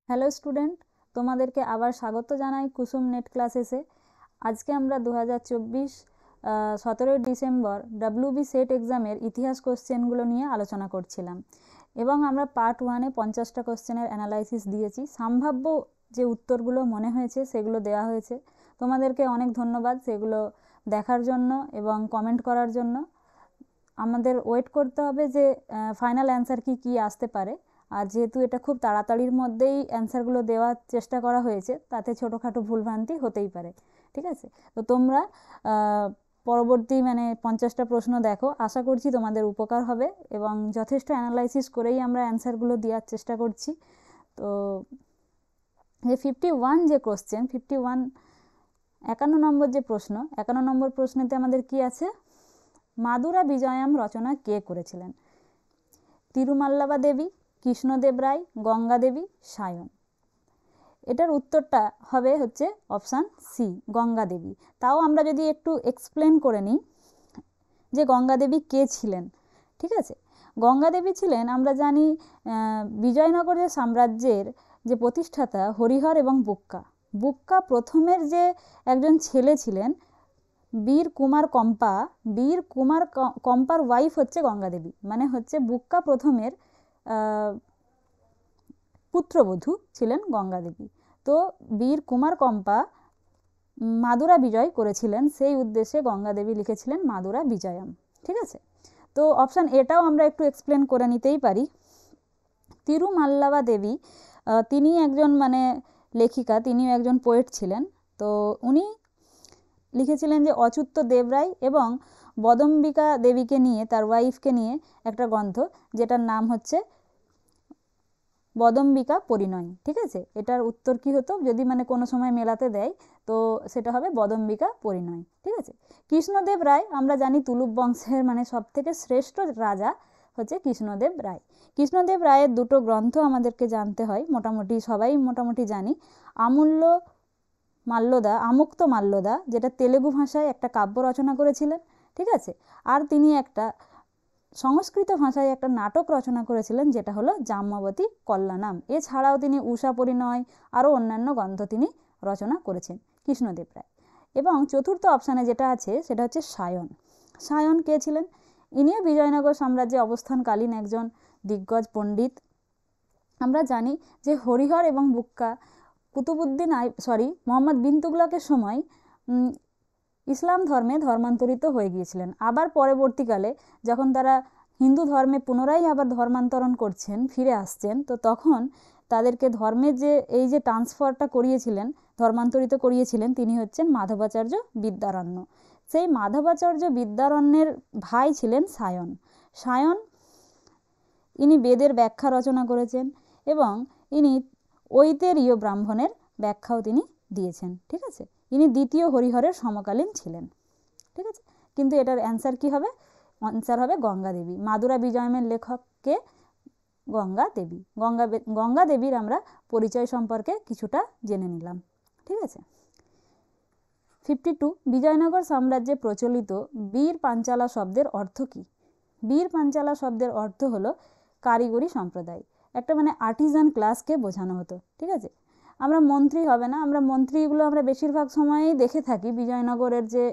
Hello student, তোমাদেরকে আবার স্বাগত জানাই কুসুম নেট ক্লাসেসে। আজকে আমরা 2024 17ই ডিসেম্বর WB সেট এক্সামের ইতিহাস কোশ্চেনগুলো নিয়ে আলোচনা করছিলাম এবং আমরা পার্ট 1-এ 50টা কোশ্চেনের অ্যানালাইসিস দিয়েছি। সম্ভাব্য যে উত্তরগুলো মনে হয়েছে সেগুলো দেওয়া হয়েছে। তোমাদেরকে অনেক ধন্যবাদ সেগুলো দেখার জন্য এবং কমেন্ট করার জন্য। আমাদের ওয়েট করতে হবে যে ফাইনাল অ্যান্সার কি আসতে পারে। আর যেহেতু এটা খুব তাড়াতাড়ির মধ্যেই অ্যান্সারগুলো দেওয়ার চেষ্টা করা হয়েছে, তাতে ছোটোখাটো ভুলভ্রান্তি হতেই পারে। ঠিক আছে, তো তোমরা পরবর্তী 50টা প্রশ্ন দেখো, আশা করছি তোমাদের উপকার হবে এবং যথেষ্ট অ্যানালাইসিস করেই আমরা অ্যান্সারগুলো দেওয়ার চেষ্টা করছি। তো যে 51 যে কোশ্চেন, 51 নম্বর যে প্রশ্ন, 51 নম্বর প্রশ্নেতে আমাদের কি আছে? মাদুরা বিজয়াম রচনা কে করেছিলেন? তিরুমাল্লাবা দেবী, কৃষ্ণদেব রায়, গঙ্গা দেবী, সায়ন। এটার উত্তরটা হবে হচ্ছে অপশান সি, গঙ্গা দেবী। তাও আমরা যদি একটু এক্সপ্লেন করে নিই যে গঙ্গা দেবী কে ছিলেন। ঠিক আছে, গঙ্গা দেবী ছিলেন, আমরা জানি, বিজয়নগরের সাম্রাজ্যের যে প্রতিষ্ঠাতা হরিহর এবং বুক্কা প্রথমের যে একজন ছেলে ছিলেন বীর কুমার কম্পা। বীর কুমার কম্পার ওয়াইফ হচ্ছে গঙ্গা দেবী, মানে হচ্ছে বুক্কা প্রথমের পুত্রবধূ ছিলেন গঙ্গা দেবী। তো বীর কুমার কম্পা মাদুরা বিজয় করেছিলেন, সেই উদ্দেশ্যে গঙ্গা দেবী লিখেছিলেন মাদুরা বিজয়াম। ঠিক আছে, তো অপশান এটাও আমরা একটু এক্সপ্লেন করে নিতেই পারি। তিরুমাল্লাবা দেবী তিনি একজন লেখিকা, তিনিও একজন পোয়েট ছিলেন। তো উনি লিখেছিলেন যে অচ্যুত দেবরায় এবং বদম্বিকা দেবীকে নিয়ে, তার ওয়াইফকে নিয়ে একটা গ্রন্থ, যেটার নাম হচ্ছে বদম্বিকা পরিণয়। ঠিক আছে, এটার উত্তর কি হতো যদি কোনো সময় মেলাতে দেয়, তো সেটা হবে বদম্বিকা পরিণয়। ঠিক আছে, কৃষ্ণদেব রায় আমরা জানি তুলুপ বংশের সবথেকে শ্রেষ্ঠ রাজা হচ্ছে কৃষ্ণদেব রায়। কৃষ্ণদেব রায়ের দুটো গ্রন্থ আমাদেরকে জানতে হয়, মোটামুটি সবাই মোটামুটি জানি। আমুক্ত মাল্যদা, যেটা তেলেগু ভাষায় একটা কাব্য রচনা করেছিলেন। ঠিক আছে, আর তিনি একটা সংস্কৃত ভাষায় একটা নাটক রচনা করেছিলেন, যেটা হলো জাম্যবতী কল্যাণাম। এছাড়াও তিনি উষা পরিণয়, আরও অন্যান্য গ্রন্থ তিনি রচনা করেছেন কৃষ্ণদেব রায়। এবং চতুর্থ অপশানে যেটা আছে সেটা হচ্ছে সায়ন। সায়ন কে ছিলেন? ইনিও বিজয়নগর সাম্রাজ্যে অবস্থানকালীন একজন দিগ্গজ পণ্ডিত। আমরা জানি যে হরিহর এবং বুক্কা মোহাম্মদ বিন তুগলকের সময় ইসলাম ধর্মে ধর্মান্তরিত হয়ে গিয়েছিলেন। আবার পরবর্তীকালে যখন তারা হিন্দু ধর্মে পুনরায় আবার ধর্মান্তরণ করছেন, ফিরে আসছেন, তো তখন তাদেরকে ধর্মের এই যে ট্রান্সফারটা করিয়েছিলেন, ধর্মান্তরিত করিয়েছিলেন, তিনি হচ্ছেন মাধবাচার্য বিদ্যারণ্য। সেই মাধবাচার্য বিদ্যারণ্যের ভাই ছিলেন সায়ন। সায়ন ইনি বেদের ব্যাখ্যা রচনা করেছেন এবং ইনি ঐতেরীয় ব্রাহ্মণের ব্যাখ্যাও তিনি দিয়েছেন। ঠিক আছে, ইনি দ্বিতীয় হরিহরের সমকালীন ছিলেন। ঠিক আছে, কিন্তু এটার অ্যান্সার কি হবে? অ্যান্সার হবে গঙ্গা দেবী। মাদুরা বিজয়মের লেখককে গঙ্গা দেবী। গঙ্গা দেবীর আমরা পরিচয় সম্পর্কে কিছুটা জেনে নিলাম। ঠিক আছে, 52 বিজয়নগর সাম্রাজ্যে প্রচলিত বীর পাঞ্চালা শব্দের অর্থ কী? বীর পাঞ্চালা শব্দের অর্থ হলো কারিগরি সম্প্রদায়, একটা আর্টিজান ক্লাসকে বোঝানো হতো। ঠিক আছে, আমরা মন্ত্রী হবে না, আমরা মন্ত্রীগুলো আমরা বেশিরভাগ সময়ই দেখে থাকি বিজয়নগরের যে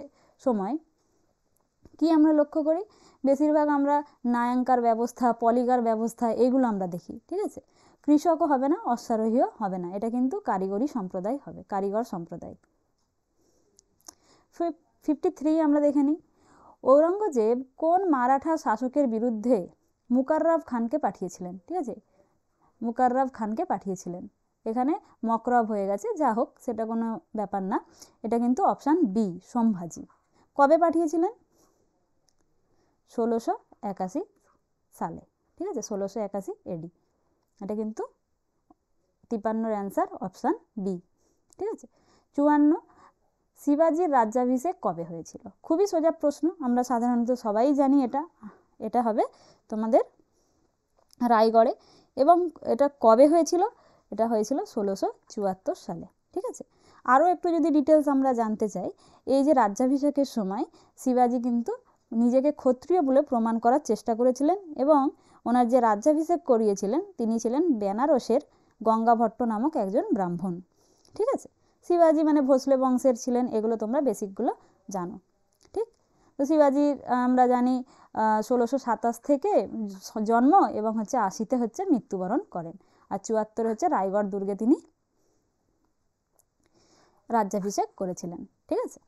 সময়, কি আমরা লক্ষ্য করি, বেশিরভাগ আমরা নায়াঙ্কার ব্যবস্থা, পলিগার ব্যবস্থা, এইগুলো আমরা দেখি। ঠিক আছে, কৃষকও হবে না, অশ্বারোহীও হবে না, এটা কিন্তু কারিগরি সম্প্রদায় হবে, কারিগর সম্প্রদায়। 53 আমরা দেখে নিই। ঔরঙ্গজেব কোন মারাঠা শাসকের বিরুদ্ধে মুকাররব খানকে পাঠিয়েছিলেন? ঠিক আছে, মুকাররব খানকে পাঠিয়েছিলেন। এখানে মকরব হয়ে গেছে, যা হোক সেটা কোনো ব্যাপার না। এটা কিন্তু অপশান বি, সম্ভাজি। কবে পাঠিয়েছিলেন? 1681 সালে। ঠিক আছে, 1681 AD। এটা কিন্তু 53-এর অ্যান্সার অপশান বি। ঠিক আছে, 54 শিবাজির রাজ্যাভিষেক কবে হয়েছিল? খুবই সোজা প্রশ্ন, আমরা সাধারণত সবাই জানি এটা হবে তোমাদের রায়গড়ে। এবং এটা কবে হয়েছিল? এটা হয়েছিল 1674 সালে। ঠিক আছে, আরও একটু যদি ডিটেলস আমরা জানতে চাই, এই যে রাজ্যাভিষেকের সময় শিবাজি কিন্তু নিজেকে ক্ষত্রিয় বলে প্রমাণ করার চেষ্টা করেছিলেন এবং ওনার যে রাজ্যাভিষেক করিয়েছিলেন তিনি ছিলেন বেনারসের গঙ্গা ভট্ট নামক একজন ব্রাহ্মণ। ঠিক আছে, শিবাজি মানে ভোসলে বংশের ছিলেন, এগুলো তোমরা বেসিকগুলো জানো। ঠিক, তো শিবাজির আমরা জানি 1627 থেকে জন্ম এবং হচ্ছে 80-তে হচ্ছে মৃত্যুবরণ করেন, আর 74 হচ্ছে রায়গড় দুর্গে তিনি রাজ্যাভিষেক করেছিলেন। ঠিক আছে,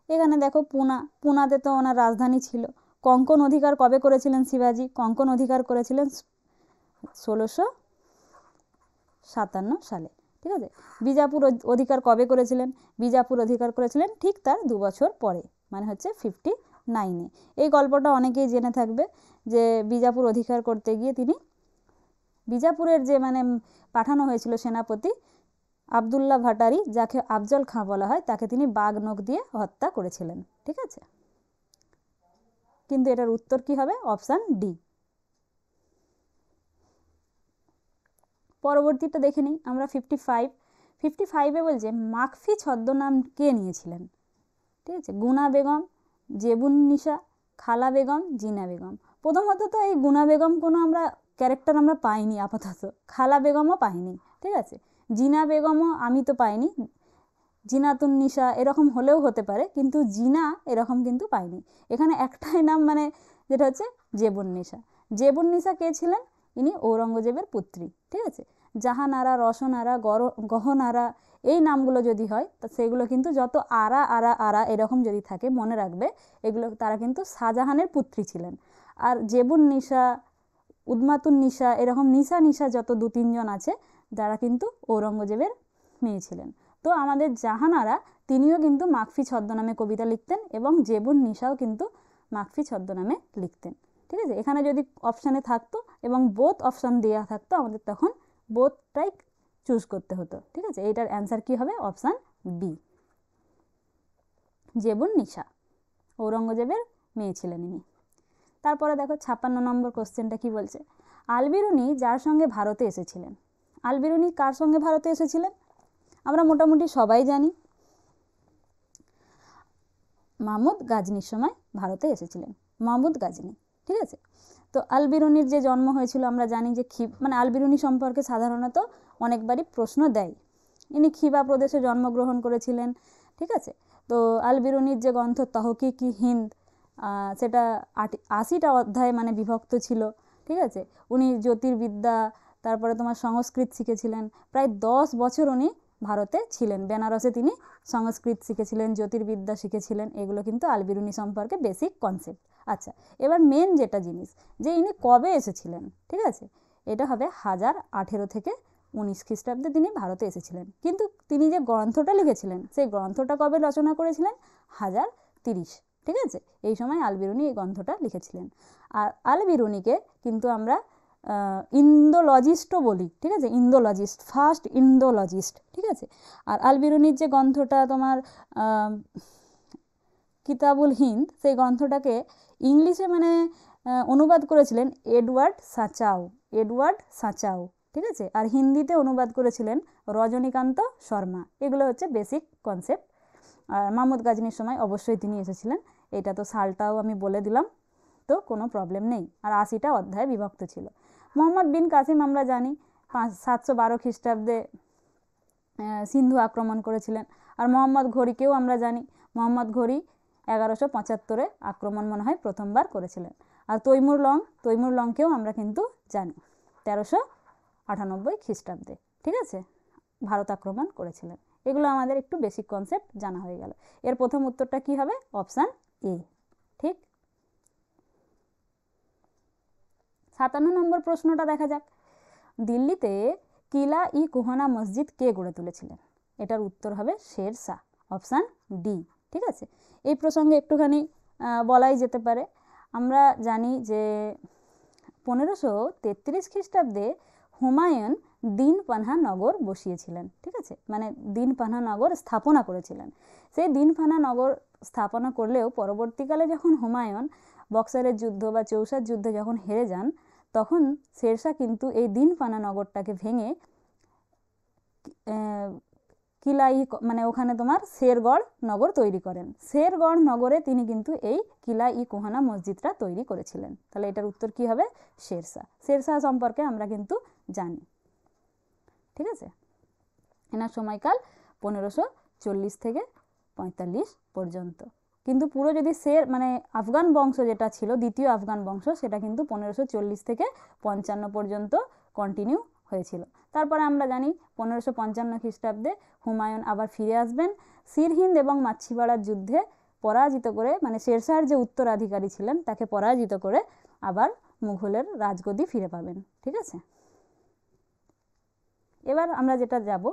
এখানে দেখো পুনাতে তো ওনার রাজধানী ছিল। কঙ্কন অধিকার কবে করেছিলেন শিবাজি? কঙ্কন অধিকার করেছিলেন 1657 সালে। ঠিক আছে, বিজাপুর অধিকার কবে করেছিলেন? বিজাপুর অধিকার করেছিলেন ঠিক তার 2 বছর পরে, মানে হচ্ছে 59-এ। এই গল্পটা অনেকেই জেনে থাকবে যে বিজাপুর অধিকার করতে গিয়ে তিনি বিজাপুরের যে মানে পাঠানো হয়েছিল সেনাপতি আবদুল্লাহ ভাটারি, যাকে আফজল খাঁ বলা হয়, তাকে তিনি বাঘ নখ দিয়ে হত্যা করেছিলেন। ঠিক আছে, কিন্তু এটার উত্তর কি হবে? Option D. পরবর্তীটা দেখে নিই আমরা। 55-এ বলছে মাকফি ছদ্মনাম কে নিয়েছিলেন? ঠিক আছে, গুনা বেগম, জেবুন নিসা, খালা বেগম, জিনা বেগম। প্রথমত তো এই গুনা বেগম কোনো আমরা ক্যারেক্টার আমরা পাইনি আপাতত, খালা বেগমও পাইনি। ঠিক আছে, জিনা বেগমও আমি তো পাইনি, জিনাতুন নিসা এরকম হলেও হতে পারে, কিন্তু জিনা এরকম কিন্তু পাইনি। এখানে একটাই নাম মানে যেটা হচ্ছে জেবুন নিসা। জেবুন নিসা কে ছিলেন? ইনি ঔরঙ্গজেবের পুত্রী। ঠিক আছে, জাহানারা, রসনারা, গহনারা এই নামগুলো যদি হয় তা সেগুলো কিন্তু যত আরা আরা আরা এরকম যদি থাকে মনে রাখবে এগুলো তারা কিন্তু শাহজাহানের পুত্রী ছিলেন। আর জেবুন নিসা, উদ্মাতুন নিসা এরকম নিসা যত 2-3 জন আছে যারা কিন্তু ঔরঙ্গজেবের মেয়ে ছিলেন। তো আমাদের জাহানারা তিনিও কিন্তু মাকফি ছদ্মনামে কবিতা লিখতেন এবং জেবুন নিসাও কিন্তু মাকফি ছদ্মনামে লিখতেন। ঠিক আছে, এখানে যদি অপশানে থাকতো এবং বোথ অপশান দেওয়া থাকতো আমাদের তখন বোথটাই চুজ করতে হতো। ঠিক আছে, এইটার অ্যান্সার কি হবে? অপশান বি, জেবুন নিসা ঔরঙ্গজেবের মেয়ে ছিলেন ইনি। তারপরে দেখো 56 নম্বর কোশ্চেনটা কি বলছে? আলবিরুনি যার সঙ্গে ভারতে এসেছিলেন। আলবিরুনি কার সঙ্গে ভারতে এসেছিলেন? আমরা মোটামুটি সবাই জানি, মাহমুদ গাজনির সময় ভারতে এসেছিলেন, মাহমুদ গাজনি। ঠিক আছে, তো আলবিরুনির যে জন্ম হয়েছিল আমরা জানি যে মানে আলবিরুনি সম্পর্কে সাধারণত অনেকবারই প্রশ্ন দেয়। ইনি খিবা প্রদেশে জন্মগ্রহণ করেছিলেন। ঠিক আছে, তো আলবিরুনির যে গ্রন্থ তহকিক হিন্দ সেটা 80টা অধ্যায়ে মানে বিভক্ত ছিল। ঠিক আছে, উনি জ্যোতির্বিদ্যা তারপরে তোমার সংস্কৃত শিখেছিলেন। প্রায় 10 বছর উনি ভারতে ছিলেন, বেনারসে তিনি সংস্কৃত শিখেছিলেন, জ্যোতির্বিদ্যা শিখেছিলেন। এগুলো কিন্তু আলবিরুনি সম্পর্কে বেসিক কনসেপ্ট। আচ্ছা, এবার মেন যেটা জিনিস যে ইনি কবে এসেছিলেন। ঠিক আছে, এটা হবে 1018 থেকে 19 খ্রিস্টাব্দে তিনি ভারতে এসেছিলেন। কিন্তু তিনি যে গ্রন্থটা লিখেছিলেন সেই গ্রন্থটা কবে রচনা করেছিলেন? 1030। ঠিক আছে, এই সময় আলবিরুনি এই গ্রন্থটা লিখেছিলেন। আর আলবিরুনিকে কিন্তু আমরা ইন্দোলজিস্টও বলি। ঠিক আছে, ইন্দোলজিস্ট, ফার্স্ট ইন্দোলজিস্ট। ঠিক আছে, আর আলবিরুনির যে গ্রন্থটা তোমার কিতাবুল হিন্দ, সেই গ্রন্থটাকে ইংলিশে মানে অনুবাদ করেছিলেন এডওয়ার্ড সাচাও। ঠিক আছে, আর হিন্দিতে অনুবাদ করেছিলেন রজনীকান্ত শর্মা। এগুলো হচ্ছে বেসিক কনসেপ্ট। আর মাহমুদ গাজনির সময় অবশ্যই তিনি এসেছিলেন, এটা তো সালটাও আমি বলে দিলাম, তো কোনো প্রবলেম নেই। আর 80টা অধ্যায়ে বিভক্ত ছিল। মোহাম্মদ বিন কাসিম আমরা জানি 712 খ্রিস্টাব্দে সিন্ধু আক্রমণ করেছিলেন। আর মোহাম্মদ ঘড়িকেও আমরা জানি, মোহাম্মদ ঘড়ি 1175-এ আক্রমণ মনে হয় প্রথমবার করেছিলেন। আর তৈমুর লংকেও আমরা কিন্তু জানি 1398 খ্রিস্টাব্দে। ঠিক আছে, ভারত আক্রমণ করেছিলেন। এগুলো আমাদের একটু বেসিক কনসেপ্ট জানা হয়ে গেল। এর প্রথম উত্তরটা কি হবে? Option A. ঠিক, 57 নম্বর প্রশ্নটা দেখা যাক। দিল্লিতে কিলা ই কুহানা মসজিদ কে গড়ে তুলেছিলেন? এটার উত্তর হবে শের শাহ, অপশান ডি। ঠিক আছে, এই প্রসঙ্গে একটুখানি বলাই যেতে পারে। আমরা জানি যে 1533 খ্রিস্টাব্দে হুমায়ুন দিনপানহা নগর বসিয়েছিলেন। ঠিক আছে, মানে দিনপানহা নগর স্থাপনা করেছিলেন। সেই দিনপানহা নগর স্থাপনা করলেও পরবর্তীকালে যখন হুমায়ুন বক্সারের যুদ্ধ বা চৌসার যুদ্ধে যখন হেরে যান, তখন শেরশাহ কিন্তু এই দিনপানা নগরটাকে ভেঙে কিলাই মানে ওখানে তোমার শেরগড় নগর তৈরি করেন। শেরগড় নগরে তিনি কিন্তু এই কিলা ই কুহানা মসজিদটা তৈরি করেছিলেন। তাহলে এটার উত্তর কি হবে? শেরশাহ। শেরশাহ সম্পর্কে আমরা কিন্তু জানি। ঠিক আছে। এনার সময়কাল 1540 থেকে 45 পর্যন্ত। কিন্তু পুরো যদি মানে আফগান বংশ যেটা ছিল, দ্বিতীয় আফগান বংশ, সেটা কিন্তু 1540 থেকে 55 পর্যন্ত কন্টিনিউ হয়েছিল। তারপরে আমরা জানি 1555 খ্রিস্টাব্দে হুমায়ুন আবার ফিরে আসবেন সিরহিন্দ এবং মাছিপাড়ার যুদ্ধে পরাজিত করে, মানে শেরশাহর যে উত্তরাধিকারী ছিলেন তাকে পরাজিত করে আবার মুঘলের রাজগদি ফিরে পাবেন। ঠিক আছে। এবার আমরা যেটা যাব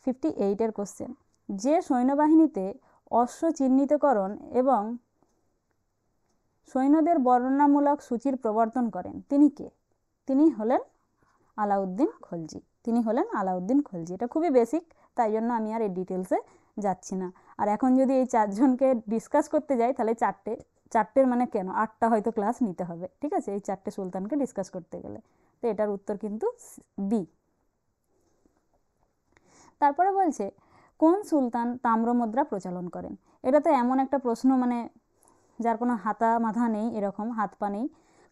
58-এর কোশ্চেন, যে সৈন্যবাহিনীতে অশ্ব চিহ্নিতকরণ এবং সৈন্যদের বর্ণনামূলক সূচির প্রবর্তন করেন তিনি কে? তিনি হলেন আলাউদ্দিন খলজি। এটা খুবই বেসিক, তাই জন্য আমি আর এই ডিটেলসে যাচ্ছি না। আর এখন যদি এই চারজনকে ডিসকাস করতে যাই তাহলে চারটের মানে কেন 8টা হয়তো ক্লাস নিতে হবে। ঠিক আছে, এই 4টে সুলতানকে ডিসকাস করতে গেলে। তো এটার উত্তর কিন্তু বি। তারপরে বলছে কোন সুলতান তাম্রমুদ্রা প্রচলন করেন? এটা তো এমন একটা প্রশ্ন মানে যার কোনো হাতা মাথা নেই, এরকম হাত পা নেই।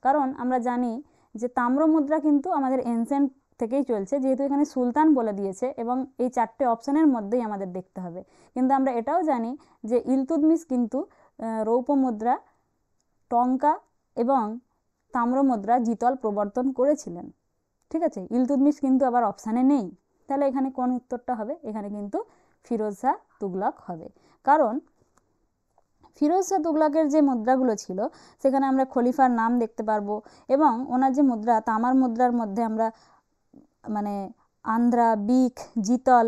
কারণ আমরা জানি যে তাম্রমুদ্রা কিন্তু আমাদের এনসেন্ট থেকেই চলছে, যেহেতু এখানে সুলতান বলে দিয়েছে এবং এই 4টে অপশানের মধ্যেই আমাদের দেখতে হবে। কিন্তু আমরা এটাও জানি যে ইলতুৎমিশ কিন্তু রৌপ্য মুদ্রা, টঙ্কা এবং তাম্রমুদ্রা জিতল প্রবর্তন করেছিলেন। ঠিক আছে, ইলতুৎমিশ কিন্তু আবার অপশানে নেই। তাহলে এখানে কোন উত্তরটা হবে? এখানে কিন্তু ফিরোজ শাহ তুগলক হবে। কারণ ফিরোজ শাহ তুগলকের যে মুদ্রাগুলো ছিল সেখানে আমরা খলিফার নাম দেখতে পারবো এবং ওনার যে মুদ্রা, তামার মুদ্রার মধ্যে আমরা মানে আন্দ্রা, বিক, জিতল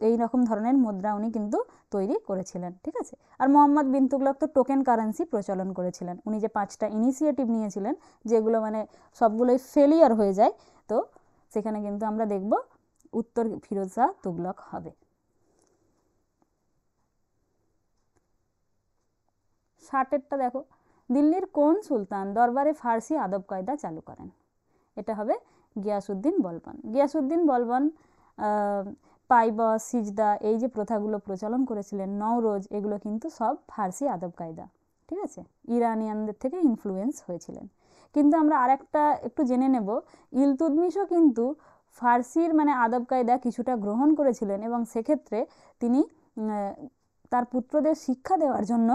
এই রকম ধরনের মুদ্রা উনি কিন্তু তৈরি করেছিলেন। ঠিক আছে। আর মোহাম্মদ বিন তুগলক তো টোকেন কারেন্সি প্রচলন করেছিলেন। উনি যে 5টা ইনিশিয়েটিভ নিয়েছিলেন যেগুলো মানে সবগুলোই ফেলিয়ার হয়ে যায়, তো সেখানে কিন্তু আমরা দেখব উত্তর ফিরোজ শাহ তুগলক হবে। 60-এরটা দেখো, দিল্লির কোন সুলতান দরবারে ফার্সি আদব কায়দা চালু করেন? এটা হবে গিয়াসউদ্দিন বলবান। গিয়াসউদ্দিন বলবান পাইবস, সিজদা এই যে প্রথাগুলো প্রচলন করেছিলেন, নওরোজ, এগুলো কিন্তু সব ফার্সি আদব কায়দা। ঠিক আছে, ইরানিয়ানদের থেকে ইনফ্লুয়েন্স হয়েছিলেন। কিন্তু আমরা আরেকটা একটু জেনে নেব, ইলতুৎমিশও কিন্তু ফার্সির মানে আদব কায়দা কিছুটা গ্রহণ করেছিলেন এবং সেক্ষেত্রে তিনি তার পুত্রদের শিক্ষা দেওয়ার জন্য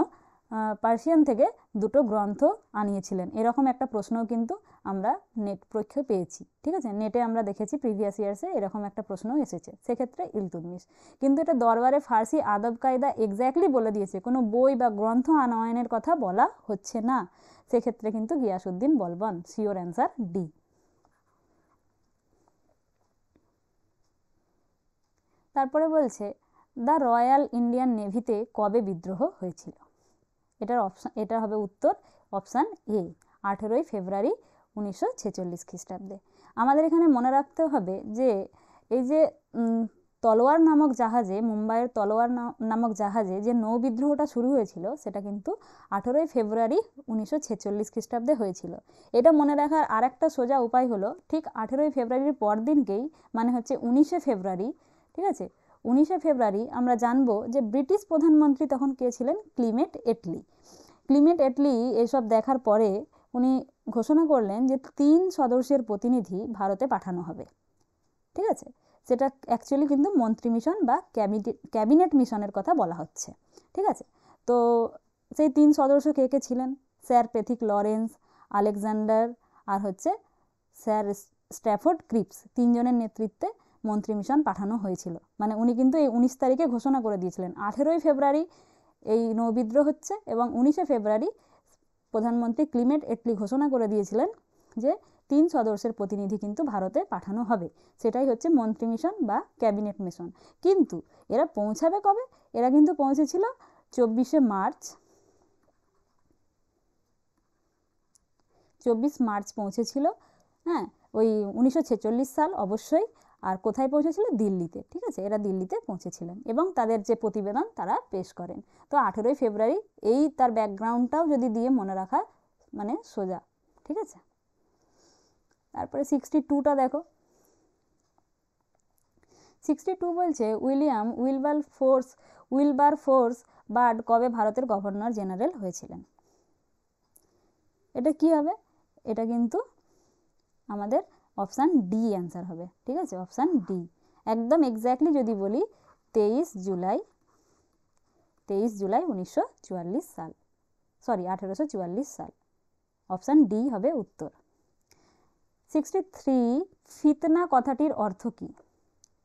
পার্সিয়ান থেকে 2টো গ্রন্থ আনিয়েছিলেন। এরকম একটা প্রশ্নও কিন্তু আমরা নেট পরীক্ষায় পেয়েছি। ঠিক আছে, নেটে আমরা দেখেছি প্রিভিয়াস ইয়ার্সে এরকম একটা প্রশ্ন এসেছে, সেক্ষেত্রে ইলতুৎমিশ। কিন্তু এটা দরবারে ফার্সি আদব কায়দা এক্স্যাক্টলি বলে দিয়েছে, কোনো বই বা গ্রন্থ আনয়নের কথা বলা হচ্ছে না, সেক্ষেত্রে কিন্তু গিয়াসউদ্দিন বলবান। Sure answer D. তারপরে বলছে দ্য রয়্যাল ইন্ডিয়ান নেভিতে কবে বিদ্রোহ হয়েছিল? এটা হবে উত্তর অপশান এ, 18 ফেব্রুয়ারি 1946 খ্রিস্টাব্দে। আমাদের এখানে মনে রাখতে হবে যে এই যে তলোয়ার নামক জাহাজে, মুম্বাইয়ের তলোয়ার নামক জাহাজে যে নৌ বিদ্রোহটা শুরু হয়েছিল সেটা কিন্তু 18 ফেব্রুয়ারি 1946 খ্রিস্টাব্দে হয়েছিল। এটা মনে রাখার আরেকটা সোজা উপায় হলো ঠিক 18 ফেব্রুয়ারির পর দিনকেই, মানে হচ্ছে 19 ফেব্রুয়ারি, ঠিক আছে, 19 ফেব্রুয়ারি আমরা জানবো যে ব্রিটিশ প্রধানমন্ত্রী তখন কে ছিলেন? Clement Attlee. ক্লিমেন্ট এটলি এসব দেখার পরে উনি ঘোষণা করলেন যে 3 সদস্যের প্রতিনিধি ভারতে পাঠানো হবে। ঠিক আছে, সেটা অ্যাকচুয়ালি কিন্তু মন্ত্রী মিশন বা ক্যাবিনেট মিশনের কথা বলা হচ্ছে। ঠিক আছে, তো সেই 3 সদস্য কে কে ছিলেন? স্যার প্যাথিক লরেন্স, আলেকজান্ডার আর হচ্ছে স্যার স্ট্যাফোর্ড ক্রিপস, 3 জনের নেতৃত্বে মন্ত্রী মিশন পাঠানো হয়েছিল। মানে উনি কিন্তু এই 19 তারিখে ঘোষণা করে দিয়েছিলেন 18 ফেব্রুয়ারি এই নৌবিদ্রোহ হচ্ছে এবং 19 ফেব্রুয়ারি প্রধানমন্ত্রী ক্লিমেন্ট এটলি ঘোষণা করে দিয়েছিলেন যে 3 সদস্যের প্রতিনিধি কিন্তু ভারতে পাঠানো হবে, সেটাই হচ্ছে মন্ত্রী মিশন বা ক্যাবিনেট মিশন। কিন্তু এরা পৌঁছাবে কবে? এরা কিন্তু পৌঁছেছিল 24 মার্চ পৌঁছেছিল, হ্যাঁ, ওই 1946 সাল অবশ্যই। আর কোথায় পৌঁছেছিল? দিল্লিতে। ঠিক আছে, এরা দিল্লিতে পৌঁছেছিলেন এবং তাদের যে প্রতিবেদন তারা পেশ করেন। তো 18 ফেব্রুয়ারি, এই তার ব্যাকগ্রাউন্ডটাও যদি দিয়ে মনে রাখা মানে সোজা। ঠিক আছে, তারপরে 62টা দেখো। 62 বলছে উইলিয়াম উইলবার ফোর্স বার্ড কবে ভারতের গভর্নর জেনারেল হয়েছিলেন? এটা কি হবে? এটা কিন্তু আমাদের অপশান ডি অ্যান্সার হবে, ঠিক আছে, অপশান ডি। একদম এক্স্যাক্টলি যদি বলি 23 জুলাই 1844 সাল, সরি 1844 সাল, অপশান ডি হবে উত্তর। 63 ফিতনা কথাটির অর্থ কী?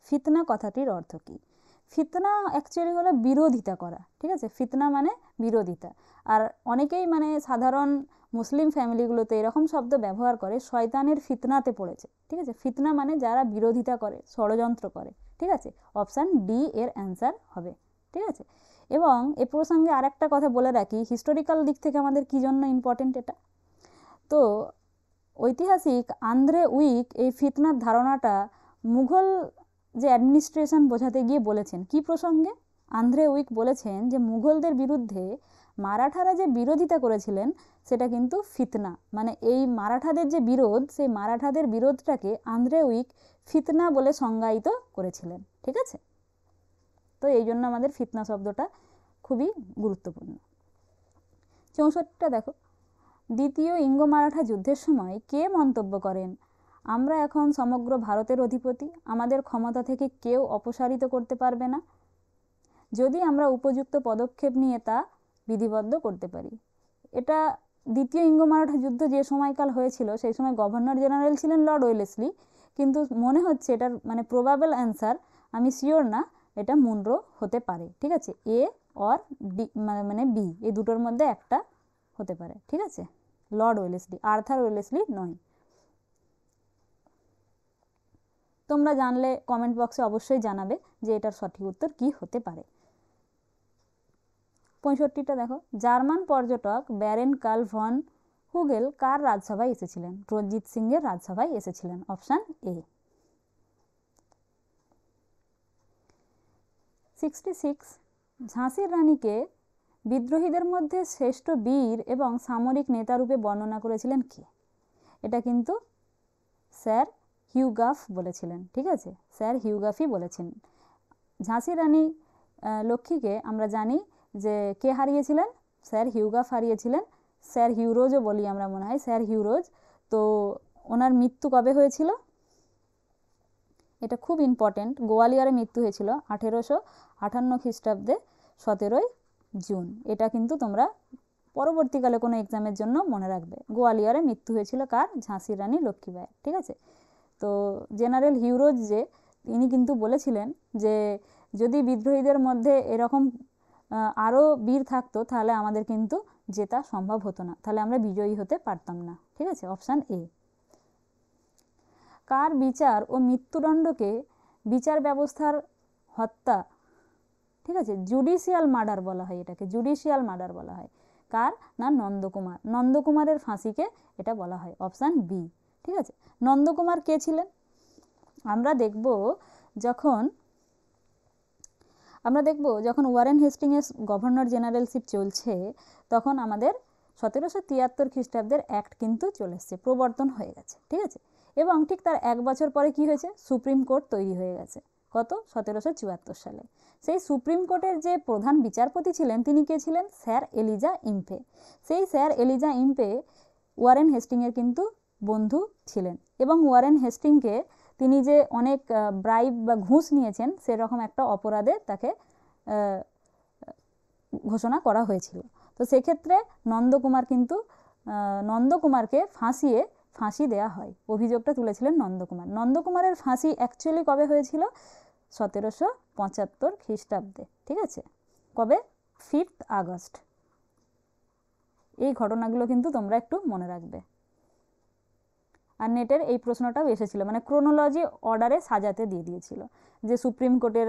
ফিতনা কথাটির অর্থ কী? ফিতনা অ্যাকচুয়ালি হলো বিরোধিতা করা, ঠিক আছে, ফিতনা মানে বিরোধিতা। আর অনেকেই মানে সাধারণ মুসলিম ফ্যামিলিগুলোতে এরকম শব্দ ব্যবহার করে, শয়তানের ফিতনাতে পড়েছে, ঠিক আছে। ফিতনা মানে যারা বিরোধিতা করে, ষড়যন্ত্র করে, ঠিক আছে, অপশান ডি এর অ্যান্সার হবে, ঠিক আছে। এবং এ প্রসঙ্গে আরেকটা কথা বলে রাখি, হিস্টোরিক্যাল দিক থেকে আমাদের কী জন্য ইম্পর্টেন্ট এটা, তো ঐতিহাসিক আন্দ্রে উইক এই ফিতনার ধারণাটা মুঘল যে অ্যাডমিনিস্ট্রেশন বোঝাতে গিয়ে বলেছেন। কি প্রসঙ্গে? আন্দ্রে উইক বলেছেন যে মুঘলদের বিরুদ্ধে মারাঠারা যে বিরোধিতা করেছিলেন সেটা কিন্তু ফিতনা, মানে এই মারাঠাদের যে বিরোধ, সেই মারাঠাদের বিরোধটাকে আন্দ্রে উইক ফিতনা বলে সংজ্ঞায়িত করেছিলেন, ঠিক আছে। তো এই জন্য আমাদের ফিতনা শব্দটা খুবই গুরুত্বপূর্ণ। 64টা দেখো, দ্বিতীয় ইঙ্গ মারাঠা যুদ্ধের সময় কে মন্তব্য করেন, আমরা এখন সমগ্র ভারতের অধিপতি, আমাদের ক্ষমতা থেকে কেউ অপসারিত করতে পারবে না, যদি আমরা উপযুক্ত পদক্ষেপ নিয়ে তা বিধিবদ্ধ করতে পারি। এটা দ্বিতীয় ইঙ্গ মারাঠা যুদ্ধ যে সময়কাল হয়েছিল সেই সময় গভর্নর জেনারেল ছিলেন লর্ড ওয়েলেসলি, কিন্তু মনে হচ্ছে এটার মানে প্রবাবল অ্যান্সার, আমি শিওর না, এটা মুনরো হতে পারে, ঠিক আছে, এ অর ডি মানে বি, এই দুটোর মধ্যে একটা হতে পারে, ঠিক আছে, লর্ড ওয়েলেসলি, আর্থার ওয়েলেসলি নয়। তোমরা জানলে কমেন্ট বক্সে অবশ্যই জানাবে যে এটার সঠিক উত্তর কি হতে পারে। 65টা দেখো, জার্মান পর্যটক ব্যারেন কার্ল ভন হুগেল কার রাজসভায় এসেছিলেন? রঞ্জিত সিংয়ের রাজসভায় এসেছিলেন, অপশান এ। 66 ঝাঁসির রানীকে বিদ্রোহীদের মধ্যে শ্রেষ্ঠ বীর এবং সামরিক নেতারূপে বর্ণনা করেছিলেন কে? এটা কিন্তু স্যার হিউগাফ বলেছিলেন, ঠিক আছে, স্যার হিউগাফই বলেছেন। ঝাঁসির রানী লক্ষ্মীকে আমরা জানি যে কে হারিয়েছিলেন, স্যার হিউগাফ হারিয়েছিলেন, স্যার হিউরোজও বলি আমরা মনে হয়, স্যার হিউরোজ। তো ওনার মৃত্যু কবে হয়েছিল? এটা খুব ইম্পর্টেন্ট, গোয়ালিয়রে মৃত্যু হয়েছিল 1858 খ্রিস্টাব্দে 17 জুন। এটা কিন্তু তোমরা পরবর্তীকালে কোনো এক্সামের জন্য মনে রাখবে। গোয়ালিয়রে মৃত্যু হয়েছিল কার? ঝাঁসির রানী লক্ষ্মীবাই, ঠিক আছে। তো জেনারেল হিউরোজ যে তিনি কিন্তু বলেছিলেন যে যদি বিদ্রোহীদের মধ্যে এরকম আরও বীর থাকতো তাহলে আমাদের কিন্তু জেতা সম্ভব হতো না, তাহলে আমরা বিজয়ী হতে পারতাম না, ঠিক আছে, অপশান এ। কার বিচার ও মৃত্যুদণ্ডকে বিচার ব্যবস্থার হত্যা, ঠিক আছে, জুডিশিয়াল মার্ডার বলা হয়, এটাকে জুডিশিয়াল মার্ডার বলা হয়। কার? না নন্দকুমার, নন্দকুমারের ফাঁসিকে এটা বলা হয়, অপশান বি, ঠিক আছে। নন্দকুমার কে ছিলেন? আমরা দেখব যখন ওয়ারেন হেস্টিংয়ের গভর্নর জেনারেলশিপ চলছে তখন আমাদের 1773 খ্রিস্টাব্দের অ্যাক্ট কিন্তু চলে এসছে, প্রবর্তন হয়ে গেছে, ঠিক আছে। এবং ঠিক তার 1 বছর পরে কি হয়েছে? সুপ্রিম কোর্ট তৈরি হয়ে গেছে, কত? 1774 সালে। সেই সুপ্রিম কোর্টের যে প্রধান বিচারপতি ছিলেন তিনি কে ছিলেন? Sir Eliza Impey. সেই স্যার এলিজা ইম্পে ওয়ারেন হেস্টিংয়ের কিন্তু বন্ধু ছিলেন, এবং ওয়ারেন হেস্টিংকে তিনি যে অনেক ব্রাইব বা ঘুষ নিয়েছেন সেরকম একটা অপরাধে তাকে ঘোষণা করা হয়েছিল। তো সেক্ষেত্রে নন্দকুমারকে ফাঁসি দেওয়া হয়, অভিযোগটা তুলেছিলেন নন্দকুমার। নন্দকুমারের ফাঁসি অ্যাকচুয়ালি কবে হয়েছিল? 1775 খ্রিস্টাব্দে, ঠিক আছে। কবে? 5 আগস্ট। এই ঘটনাগুলো কিন্তু তোমরা একটু মনে রাখবে। আর নেটের এই প্রশ্নটাও এসেছিল, মানে ক্রোনোলজি অর্ডারে সাজাতে দিয়ে দিয়েছিল যে সুপ্রিম কোর্টের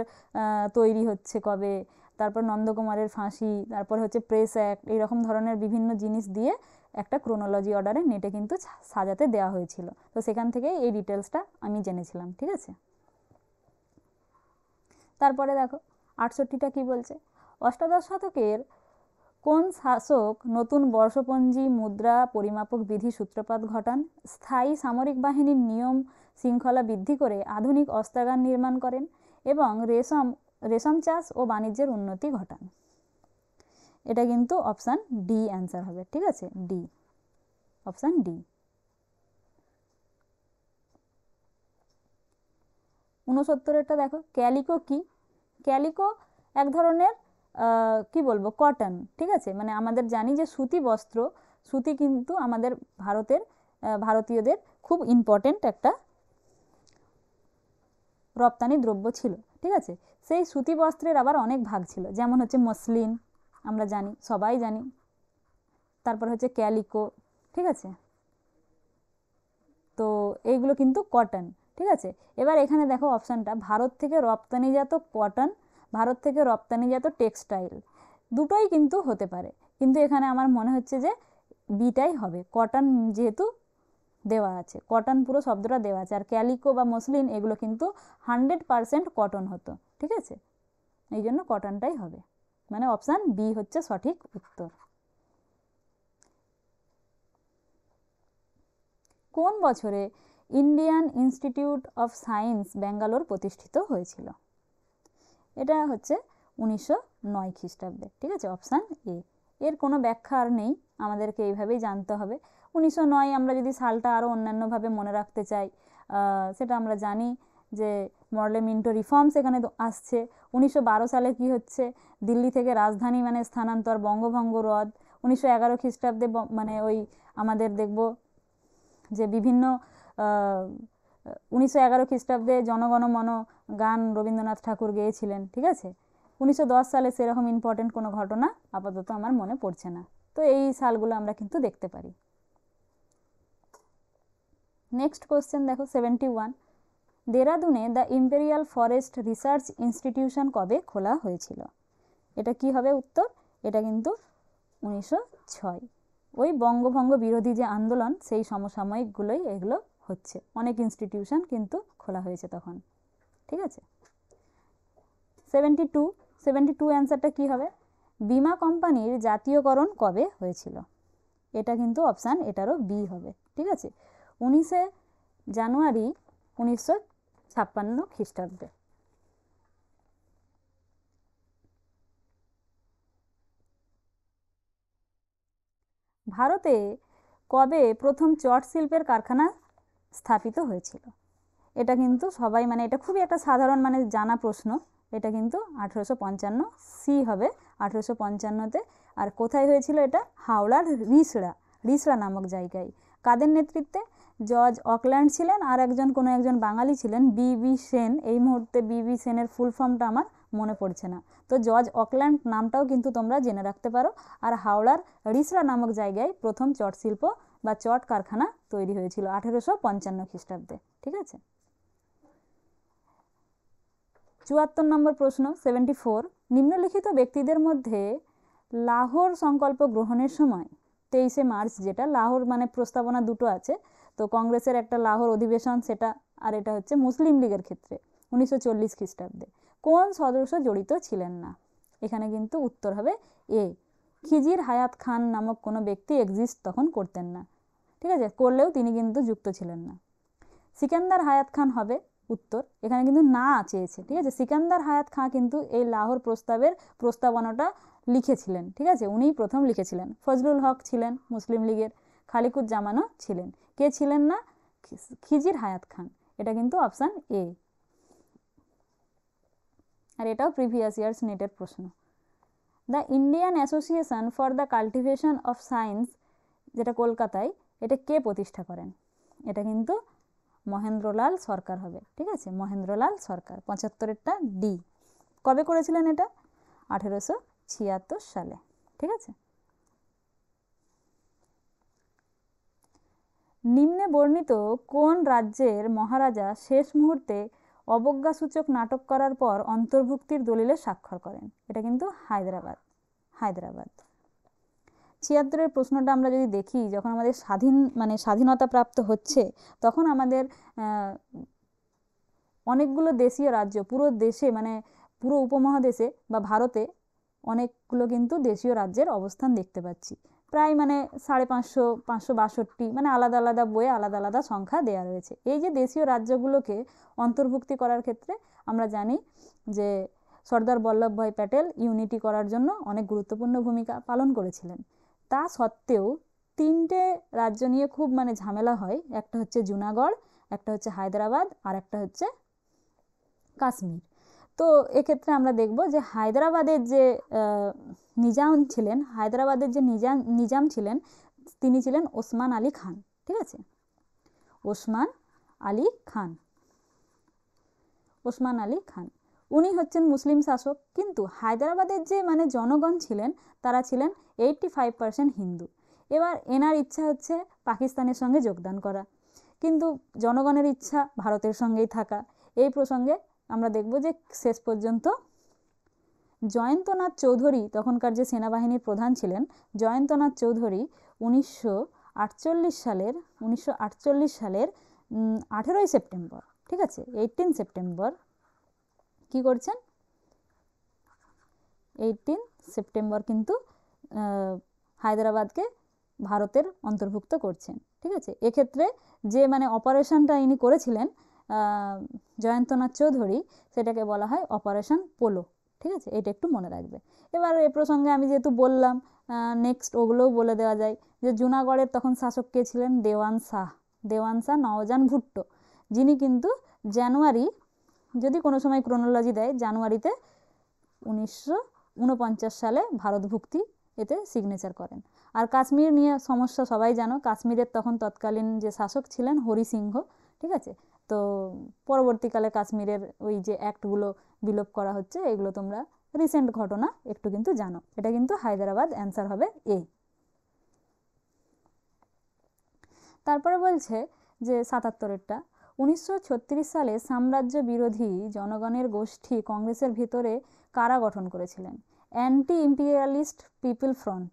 তৈরি হচ্ছে কবে, তারপর নন্দকুমারের ফাঁসি, তারপর হচ্ছে প্রেস অ্যাক্ট, এইরকম ধরনের বিভিন্ন জিনিস দিয়ে একটা ক্রোনোলজি অর্ডারে নেটে কিন্তু সাজাতে দেওয়া হয়েছিল। তো সেখান থেকে এই ডিটেলসটা আমি জেনেছিলাম, ঠিক আছে। তারপরে দেখো 68টা কি বলছে, অষ্টাদশ শতকের কোন শাসক নতুন বর্ষপঞ্জি মুদ্রা পরিমাপক বিধি সূত্রপাত ঘটান, স্থায়ী সামরিক বাহিনীর নিয়ম শৃঙ্খলা বৃদ্ধি করে আধুনিক অস্ত্রাগার নির্মাণ করেন এবং রেশম চাষ ও বাণিজ্যের উন্নতি ঘটান? এটা কিন্তু অপশান ডি অ্যান্সার হবে, ঠিক আছে, ডি, অপশান ডি। 69-এরটা দেখো, ক্যালিকো কি? ক্যালিকো এক ধরনের কি বলবো, কটন, ঠিক আছে। মানে আমাদের জানি যে সুতি বস্ত্র, সুতি কিন্তু আমাদের ভারতীয়দের খুব ইম্পর্টেন্ট একটা রপ্তানি দ্রব্য ছিল, ঠিক আছে। সেই সুতি বস্ত্রের আবার অনেক ভাগ ছিল, যেমন হচ্ছে মসলিন, আমরা জানি, সবাই জানি, তারপর হচ্ছে ক্যালিকো, ঠিক আছে। তো এইগুলো কিন্তু কটন, ঠিক আছে। এবার এখানে দেখো অপশানটা, ভারত থেকে রপ্তানিজাত কটন, ভারত থেকে রপ্তানিজাত টেক্সটাইল, দুটোই কিন্তু হতে পারে, কিন্তু এখানে আমার মনে হচ্ছে যে বিটাই হবে, কটন যেহেতু দেওয়া আছে, কটন পুরো শব্দটা দেওয়া আছে, আর ক্যালিকো বা মসলিন এগুলো কিন্তু 100% কটন হতো, ঠিক আছে। এই জন্য কটনটাই হবে, মানে অপশান বি হচ্ছে সঠিক উত্তর। কোন বছরে Indian institute of science Bangalore প্রতিষ্ঠিত হয়েছিল? এটা হচ্ছে 1909 খ্রিস্টাব্দে, ঠিক আছে, অপশান এ। এর কোনো ব্যাখ্যা আর নেই, আমাদেরকে এইভাবেই জানতে হবে। 1909, আমরা যদি সালটা আরও অন্যান্যভাবে মনে রাখতে চাই, সেটা আমরা জানি যে মরলে মিন্টো রিফর্মস এখানে আসছে। 1912 সালে কি হচ্ছে, দিল্লি থেকে রাজধানী মানে স্থানান্তর, বঙ্গভঙ্গ রদ। 1911 খ্রিস্টাব্দে মানে ওই আমাদের দেখব যে বিভিন্ন 1911 খ্রিস্টাব্দে জনগণ মন গান রবীন্দ্রনাথ ঠাকুর গেয়েছিলেন, ঠিক আছে। 1910 সালে সেরকম ইম্পর্টেন্ট কোনো ঘটনা আপাতত আমার মনে পড়ছে না, তো এই সালগুলো আমরা কিন্তু দেখতে পারি। নেক্সট কোশ্চেন দেখো, 71, দেরাদুনে the Imperial Forest Research Institution কবে খোলা হয়েছিল? এটা কি হবে উত্তর? এটা কিন্তু 1906। ওই বঙ্গভঙ্গ বিরোধী যে আন্দোলন, সেই সমসাময়িকগুলোই এগুলো হচ্ছে, অনেক ইনস্টিটিউশন কিন্তু খোলা হয়েছে তখন, ঠিক আছে। 72 অ্যান্সারটা কি হবে? বিমা কোম্পানির জাতীয়করণ কবে হয়েছিল? এটা কিন্তু অপশান এটারও বি হবে, ঠিক আছে, 19 জানুয়ারি 1956 খ্রিস্টাব্দে। ভারতে কবে প্রথম চট শিল্পের কারখানা স্থাপিত হয়েছিল? এটা কিন্তু সবাই, মানে এটা খুবই একটা সাধারণ মানে জানা প্রশ্ন, এটা কিন্তু 1855, সি হবে 1855-তে। আর কোথায় হয়েছিল এটা? হাওড়ার রিসড়া নামক জায়গায়। কাদের নেতৃত্বে? জর্জ অকল্যান্ড ছিলেন, আর কোনো একজন বাঙালি ছিলেন বি.বি. সেন। এই মুহূর্তে বি.বি. সেনের ফুল ফর্মটা আমার মনে পড়ছে না, তো জর্জ অকল্যান্ড নামটাও কিন্তু তোমরা জেনে রাখতে পারো। আর হাওড়ার রিসড়া নামক জায়গায় প্রথম চট শিল্প বা চট কারখানা তৈরি হয়েছিল 1855 খ্রিস্টাব্দে, ঠিক আছে। 74 নম্বর প্রশ্ন, 74, নিম্নলিখিত ব্যক্তিদের মধ্যে লাহোর সংকল্প গ্রহণের সময় 23শে মার্চ, যেটা লাহোর মানে প্রস্তাবনা দুটো আছে, তো কংগ্রেসের একটা লাহোর অধিবেশন সেটা, আর এটা হচ্ছে মুসলিম লীগের ক্ষেত্রে 1940 খ্রিস্টাব্দে, কোন সদস্য জড়িত ছিলেন না? এখানে কিন্তু উত্তর হবে এ, খিজির হায়াত খান নামক কোনো ব্যক্তি এক্সিস্ট তখন করতেন না, ঠিক আছে, করলেও তিনি কিন্তু যুক্ত ছিলেন না। সিকান্দার হায়াত খান হবে উত্তর, এখানে কিন্তু না চেয়েছে, ঠিক আছে। সিকান্দার হায়াত খাঁ কিন্তু এই লাহোর প্রস্তাবনাটা লিখেছিলেন, ঠিক আছে, উনিই প্রথম লিখেছিলেন। ফজলুল হক ছিলেন মুসলিম লীগের, খালিকুজ্জামানও ছিলেন, কে ছিলেন না? খিজির হায়াত খান। এটা কিন্তু অপশান এ, আর এটাও প্রিভিয়াস ইয়ার্স নেটের প্রশ্ন। The Indian association for the cultivation of science, যেটা কলকাতায়, এটা কে প্রতিষ্ঠা করেন? এটা কিন্তু মহেন্দ্রলাল সরকার হবে, ঠিক আছে, মহেন্দ্রলাল সরকার। 75-এরটা ডি। কবে করেছিলেন এটা? 1876 সালে, ঠিক আছে। নিম্নে বর্ণিত কোন রাজ্যের মহারাজা শেষ মুহূর্তে অবজ্ঞাসূচক নাটক করার পর অন্তর্ভুক্তির দলিলে স্বাক্ষর করেন? এটা কিন্তু হায়দ্রাবাদ। 76-এর প্রশ্নটা আমরা যদি দেখি, যখন আমাদের স্বাধীনতা প্রাপ্ত হচ্ছে, তখন আমাদের অনেকগুলো দেশীয় রাজ্য, পুরো দেশে মানে পুরো উপমহাদেশে বা ভারতে অনেকগুলো কিন্তু দেশীয় রাজ্যের অবস্থান দেখতে পাচ্ছি, প্রায় 550, 562, মানে আলাদা আলাদা বইয়ে আলাদা আলাদা সংখ্যা দেওয়া রয়েছে। এই যে দেশীয় রাজ্যগুলোকে অন্তর্ভুক্তি করার ক্ষেত্রে আমরা জানি যে সর্দার বল্লভভাই প্যাটেল ইউনিটি করার জন্য অনেক গুরুত্বপূর্ণ ভূমিকা পালন করেছিলেন। তা সত্ত্বেও 3টে রাজ্য নিয়ে খুব ঝামেলা হয়, একটা হচ্ছে জুনাগড়, একটা হচ্ছে হায়দ্রাবাদ, আর একটা হচ্ছে কাশ্মীর। তো এক্ষেত্রে আমরা দেখব যে হায়দ্রাবাদের যে নিজাম ছিলেন, হায়দ্রাবাদের যে নিজাম ছিলেন তিনি ছিলেন ওসমান আলী খান। ঠিক আছে, ওসমান আলী খান, ওসমান আলী খান উনি হচ্ছেন মুসলিম শাসক, কিন্তু হায়দ্রাবাদের যে মানে জনগণ ছিলেন তারা ছিলেন 85% হিন্দু। এবার এনার ইচ্ছা হচ্ছে পাকিস্তানের সঙ্গে যোগদান করা, কিন্তু জনগণের ইচ্ছা ভারতের সঙ্গেই থাকা। এই প্রসঙ্গে আমরা দেখব যে শেষ পর্যন্ত জয়ন্তনাথ চৌধুরী, তখনকার যে সেনাবাহিনীর প্রধান ছিলেন জয়ন্তনাথ চৌধুরী 1948 সালের 18ই সেপ্টেম্বর, ঠিক আছে 18 সেপ্টেম্বর কি করছেন, 18 সেপ্টেম্বর কিন্তু হায়দ্রাবাদকে ভারতের অন্তর্ভুক্ত করছেন। ঠিক আছে, এক্ষেত্রে যে মানে অপারেশনটা ইনি করেছিলেন জয়ন্তনাথ চৌধুরী, সেটাকে বলা হয় অপারেশন পোলো। ঠিক আছে, এটা একটু মনে রাখবে। এবার এ প্রসঙ্গে আমি যেহেতু বললাম, নেক্সট ওগুলোও বলে দেওয়া যায় যে জুনাগড়ের তখন শাসক কে ছিলেন, দেওয়ান শাহ নওজান ভুট্টো, যিনি কিন্তু জানুয়ারি, যদি কোনো সময় ক্রোনোলজি দেয়, জানুয়ারিতে 1949 সালে ভারতভুক্তি এতে সিগনেচার করেন। আর কাশ্মীর নিয়ে সমস্যা সবাই জানো, কাশ্মীরের তখন তৎকালীন যে শাসক ছিলেন হরি সিংহ। ঠিক আছে, তো পরবর্তীকালে কাশ্মীরের ওই যে অ্যাক্টগুলো বিলোপ করা হচ্ছে, এগুলো তোমরা রিসেন্ট ঘটনা একটু কিন্তু জানো। এটা কিন্তু হায়দ্রাবাদ, অ্যান্সার হবে এ। তারপরে বলছে যে 77-এরটা, 1936 সালে সাম্রাজ্য বিরোধী জনগণের গোষ্ঠী কংগ্রেসের ভিতরে কারা গঠন করেছিলেন? অ্যান্টি ইম্পিরিয়ালিস্ট পিপল ফ্রন্ট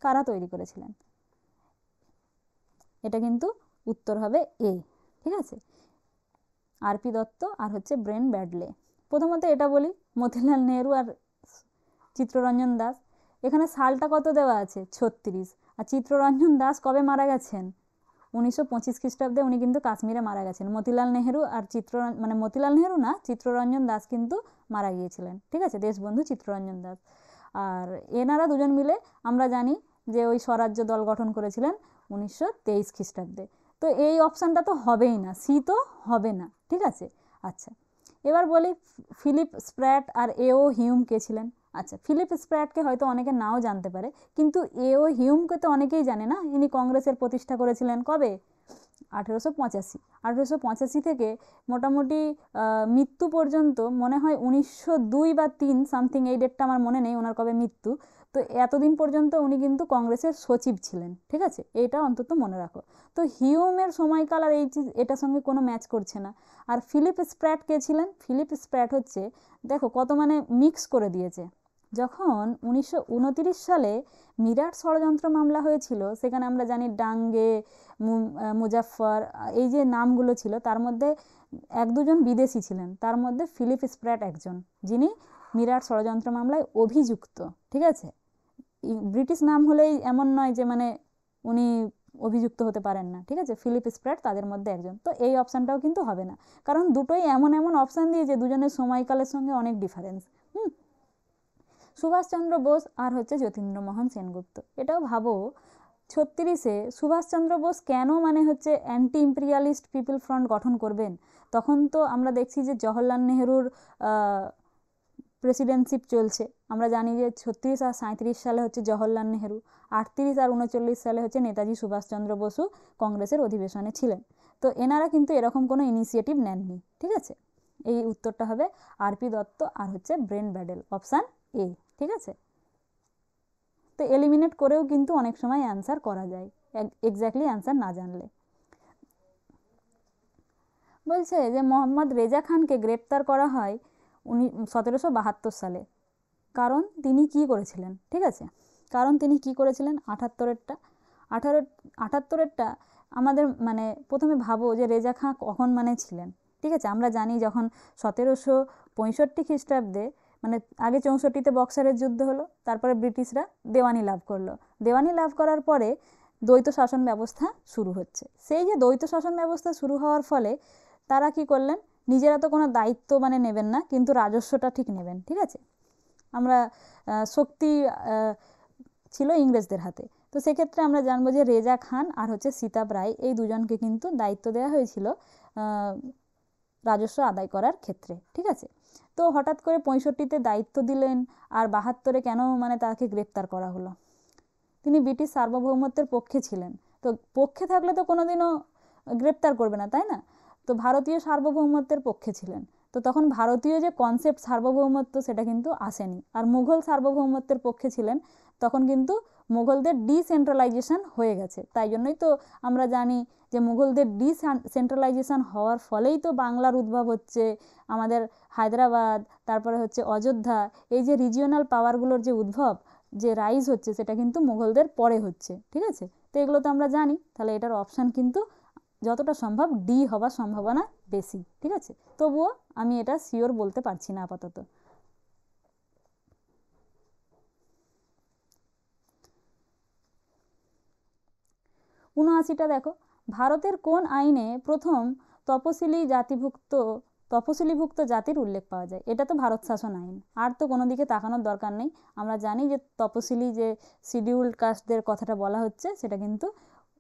কারা তৈরি করেছিলেন? এটা কিন্তু উত্তর হবে এ। ঠিক আছে, আরপি দত্ত আর হচ্ছে ব্রেন ব্যাডলে। প্রথমত এটা বলি, মতিলাল নেহরু আর চিত্তরঞ্জন দাস, এখানে সালটা কত দেওয়া আছে 36, আর চিত্তরঞ্জন দাস কবে মারা গেছেন? 1925 খ্রিস্টাব্দে উনি কিন্তু কাশ্মীরে মারা গেছেন। মতিলাল নেহরু আর মতিলাল নেহরু না, চিত্তরঞ্জন দাস কিন্তু মারা গিয়েছিলেন। ঠিক আছে, দেশবন্ধু চিত্তরঞ্জন দাস। আর এনারা দুজন মিলে আমরা জানি যে ওই স্বরাজ্য দল গঠন করেছিলেন 1923 খ্রিস্টাব্দে। তো এই অপশানটা তো হবেই না, সি তো হবে না। ঠিক আছে, আচ্ছা এবার বলি ফিলিপ স্প্র্যাট আর এও হিউম কে ছিলেন? আচ্ছা, ফিলিপ স্প্র্যাটকে হয়তো অনেকে নাও জানতে পারে, কিন্তু এও হিউমকে তো অনেকেই জানে না। ইনি কংগ্রেসের প্রতিষ্ঠা করেছিলেন কবে? 1885 থেকে মোটামুটি মৃত্যু পর্যন্ত মনে হয় 1902 বা 3 সামথিং, এই ডেটটা আমার মনে নেই ওনার কবে মৃত্যু। তো এতদিন পর্যন্ত উনি কিন্তু কংগ্রেসের সচিব ছিলেন। ঠিক আছে, এটা অন্তত মনে রাখো। তো হিউমের সময়কাল আর এটার সঙ্গে কোনো ম্যাচ করছে না। আর ফিলিপ স্প্র্যাট কে ছিলেন? ফিলিপ স্প্র্যাট হচ্ছে, দেখো কত মানে মিক্স করে দিয়েছে। যখন 1929 সালে মিরাট ষড়যন্ত্র মামলা হয়েছিল, সেখানে আমরা জানি ডাঙ্গে, মুজাফফর, এই যে নামগুলো ছিল তার মধ্যে 1-2 জন বিদেশি ছিলেন, তার মধ্যে ফিলিপ স্প্র্যাট একজন, যিনি মিরাট ষড়যন্ত্র মামলায় অভিযুক্ত। ঠিক আছে, ব্রিটিশ নাম হলেই এমন নয় যে মানে উনি অভিযুক্ত হতে পারেন না। ঠিক আছে, ফিলিপ স্প্র্যাট তাদের মধ্যে একজন। তো এই অপশানটাও কিন্তু হবে না, কারণ দুটোই এমন অপশান দিয়ে যে দুজনের সময়কালের সঙ্গে অনেক ডিফারেন্স। সুভাষচন্দ্র বোস আর হচ্ছে যতীন্দ্রমোহন সেনগুপ্ত। এটাও ভাবো 36-এ সুভাষচন্দ্র বোস কেন মানে হচ্ছে অ্যান্টি ইম্পিরিয়ালিস্ট পিপল ফ্রন্ট গঠন করবেন? তখন তো আমরা দেখছি যে জওহরলাল নেহরুর প্রেসিডেন্টশিপ চলছে। আমরা জানি যে 36 আর 37 সালে হচ্ছে জওহরলাল নেহরু, 38 আর 39 সালে হচ্ছে নেতাজি সুভাষচন্দ্র বসু কংগ্রেসের অধিবেশনে ছিলেন। তো এনারা কিন্তু এরকম কোনো ইনিশিয়েটিভ নেননি। ঠিক আছে, এই উত্তরটা হবে আরপি দত্ত আর হচ্ছে ব্রেন ব্যাডেল, অপশান এ। ঠিক আছে, তো এলিমিনেট করেও কিন্তু অনেক সময় অ্যান্সার করা যায়, এক্স্যাক্টলি অ্যান্সার না জানলে। বলছে যে মোহাম্মদ রেজা খানকে গ্রেপ্তার করা হয় 1772 সালে, কারণ তিনি কি করেছিলেন? ঠিক আছে, কারণ তিনি কি করেছিলেন? 78-এরটা আমাদের মানে প্রথমে ভাবো যে রেজা খাঁ কখন মানে ছিলেন। ঠিক আছে, আমরা জানি যখন 1765 খ্রিস্টাব্দে মানে আগে 64-তে বক্সারের যুদ্ধ হলো, তারপরে ব্রিটিশরা দেওয়ানি লাভ করলো। দেওয়ানি লাভ করার পরে দ্বৈত শাসন ব্যবস্থা শুরু হচ্ছে। সেই যে দ্বৈত শাসন ব্যবস্থা শুরু হওয়ার ফলে তারা কি করলেন, নিজেরা তো কোনো দায়িত্ব মানে নেবেন না, কিন্তু রাজস্বটা ঠিক নেবেন। ঠিক আছে, আমরা শক্তি ছিল ইংরেজদের হাতে। তো সেক্ষেত্রে আমরা জানবো যে রেজা খান আর হচ্ছে সীতাব রায়, এই দুজনকে কিন্তু দায়িত্ব দেওয়া হয়েছিল রাজস্ব আদায় করার ক্ষেত্রে। ঠিক আছে, তো হঠাৎ করে 65-তে দায়িত্ব দিলেন আর 72-এ কেন মানে তাকে গ্রেপ্তার করা হলো? তিনি ব্রিটিশ সার্বভৌমত্বের পক্ষে ছিলেন, তো পক্ষে থাকলে তো কোনোদিনও গ্রেপ্তার করবে না, তাই না? তো ভারতীয় সার্বভৌমত্বের পক্ষে ছিলেন, তো তখন ভারতীয় যে কনসেপ্ট সার্বভৌমত্ব সেটা কিন্তু আসেনি। আর মুঘল সার্বভৌমত্বের পক্ষে ছিলেন, তখন কিন্তু মুঘলদের ডিসেন্ট্রালাইজেশন হয়ে গেছে। তাই জন্যই তো আমরা জানি যে মুঘলদের ডিসেন্ট্রালাইজেশন হওয়ার ফলেই তো বাংলার উদ্ভব হচ্ছে, আমাদের হায়দ্রাবাদ, তারপরে হচ্ছে অযোধ্যা, এই যে রিজিওনাল পাওয়ারগুলোর যে উদ্ভব, যে রাইজ হচ্ছে, সেটা কিন্তু মুঘলদের পরে হচ্ছে। ঠিক আছে, তো এগুলো তো আমরা জানি। তাহলে এটার অপশান কিন্তু যতটা সম্ভব ডি হবার সম্ভাবনা বেশি। ঠিক আছে, তবুও আমি এটা শিওর বলতে পারছি না আপাতত। ঊনআশিটা দেখো, ভারতের কোন আইনে প্রথম তপশিলিভুক্ত জাতির উল্লেখ পাওয়া যায়? এটা তো ভারত শাসন আইন, আর তো কোনো দিকে তাকানোর দরকার নেই। আমরা জানি যে তপশিলি যে শিডিউল্ড কাস্টদের কথাটা বলা হচ্ছে সেটা কিন্তু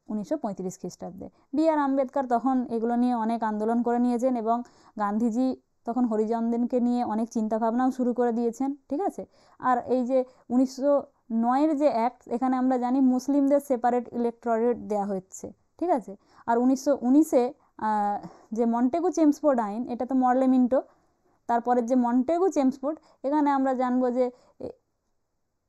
1935 খ্রিস্টাব্দে। বি.আর. আম্বেদকর তখন এগুলো নিয়ে অনেক আন্দোলন করে নিয়েছেন এবং গান্ধীজি তখন হরিজনদেরকে নিয়ে অনেক চিন্তাভাবনাও শুরু করে দিয়েছেন। ঠিক আছে, আর এই যে 1909-এর যে অ্যাক্ট, এখানে আমরা জানি মুসলিমদের সেপারেট ইলেকটোরেট দেওয়া হচ্ছে। ঠিক আছে, আর 1919-এ যে মন্টেগু চেমসফোর্ড আইন, এটা তো মরলে মিন্টো, তারপরের যে মন্টেগু চেমসফোর্ড, এখানে আমরা জানবো যে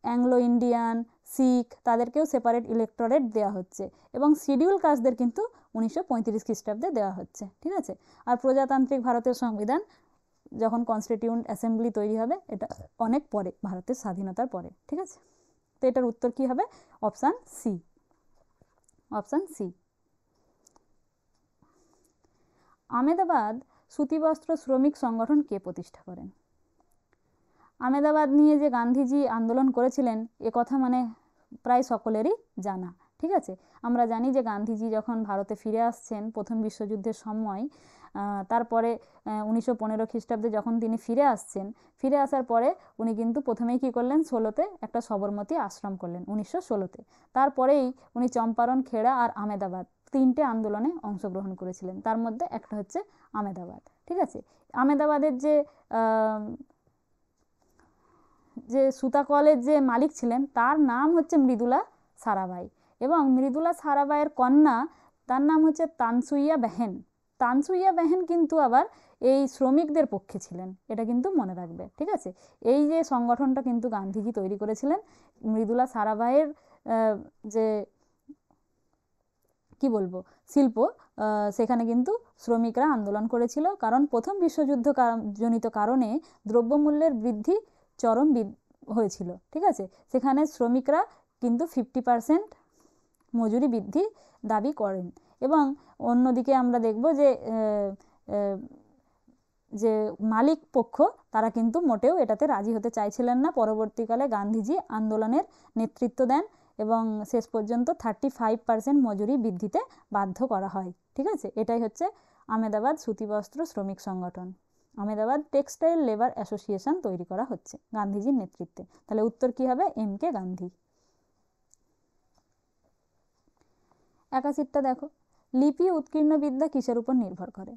অ্যাংলো ইন্ডিয়ান, শিখ, তাদেরকেও সেপারেট ইলেকটোরেট দেওয়া হচ্ছে এবং শিডিউল কাস্টদের কিন্তু 1935 খ্রিস্টাব্দে দেওয়া হচ্ছে। ঠিক আছে, আর প্রজাতান্ত্রিক ভারতের সংবিধান যখন কনস্টিটিউয়েন্ট অ্যাসেম্বলি তৈরি হবে, এটা অনেক পরে, ভারতের স্বাধীনতার পরে। ঠিক আছে, তো এটার উত্তর কি হবে? Option C. Option C. Ahmedabad সুতিবস্ত্র শ্রমিক সংগঠন কে প্রতিষ্ঠা করেন? আমেদাবাদ নিয়ে যে গান্ধীজি আন্দোলন করেছিলেন, এ কথা মানে প্রায় সকলেরই জানা। ঠিক আছে, আমরা জানি যে গান্ধীজি যখন ভারতে ফিরে আসছেন প্রথম বিশ্বযুদ্ধের সময়, তারপরে 1915 খ্রিস্টাব্দে যখন তিনি ফিরে আসছেন, ফিরে আসার পরে উনি কিন্তু প্রথমেই কী করলেন, 16-তে একটা সবরমতী আশ্রম করলেন 1916-তে। তারপরেই উনি চম্পারণ, খেড়া আর আমেদাবাদ 3টে আন্দোলনে অংশগ্রহণ করেছিলেন, তার মধ্যে একটা হচ্ছে আমেদাবাদ। ঠিক আছে, আমেদাবাদের যে সুতা কলের যে মালিক ছিলেন, তার নাম হচ্ছে মৃদুলা সারাভাই, এবং মৃদুলা সারাভাইয়ের কন্যা, তার নাম হচ্ছে তানসুইয়া বেহেন। তানসুইয়া বেহেন কিন্তু আবার এই শ্রমিকদের পক্ষে ছিলেন, এটা কিন্তু মনে রাখবে। ঠিক আছে, এই যে সংগঠনটা কিন্তু গান্ধীজি তৈরি করেছিলেন, মৃদুলা সারাভাইয়ের যে কি বলবো শিল্প, সেখানে কিন্তু শ্রমিকরা আন্দোলন করেছিল, কারণ প্রথম বিশ্বযুদ্ধ জনিত কারণে দ্রব্যমূল্যের বৃদ্ধি চরম হয়েছিল। ঠিক আছে, সেখানে শ্রমিকরা কিন্তু 50% মজুরি বৃদ্ধি দাবি করেন, এবং অন্যদিকে আমরা দেখব যে মালিক পক্ষ, তারা কিন্তু মোটেও এটাতে রাজি হতে চাইছিলেন না। পরবর্তীকালে গান্ধীজি আন্দোলনের নেতৃত্ব দেন এবং শেষ পর্যন্ত 35% মজুরি বৃদ্ধিতে বাধ্য করা হয়। ঠিক আছে, এটাই হচ্ছে আমেদাবাদ সুতিবস্ত্র শ্রমিক সংগঠন। আমেদাবাদ টেক্সটাইল লেবার অ্যাসোসিয়েশন তৈরি করা হচ্ছে গান্ধীজির নেতৃত্বে। তাহলে উত্তর কি হবে? এম.কে. গান্ধী। 81টা দেখো, লিপি উৎকীর্ণ বিদ্যা কিসের উপর নির্ভর করে?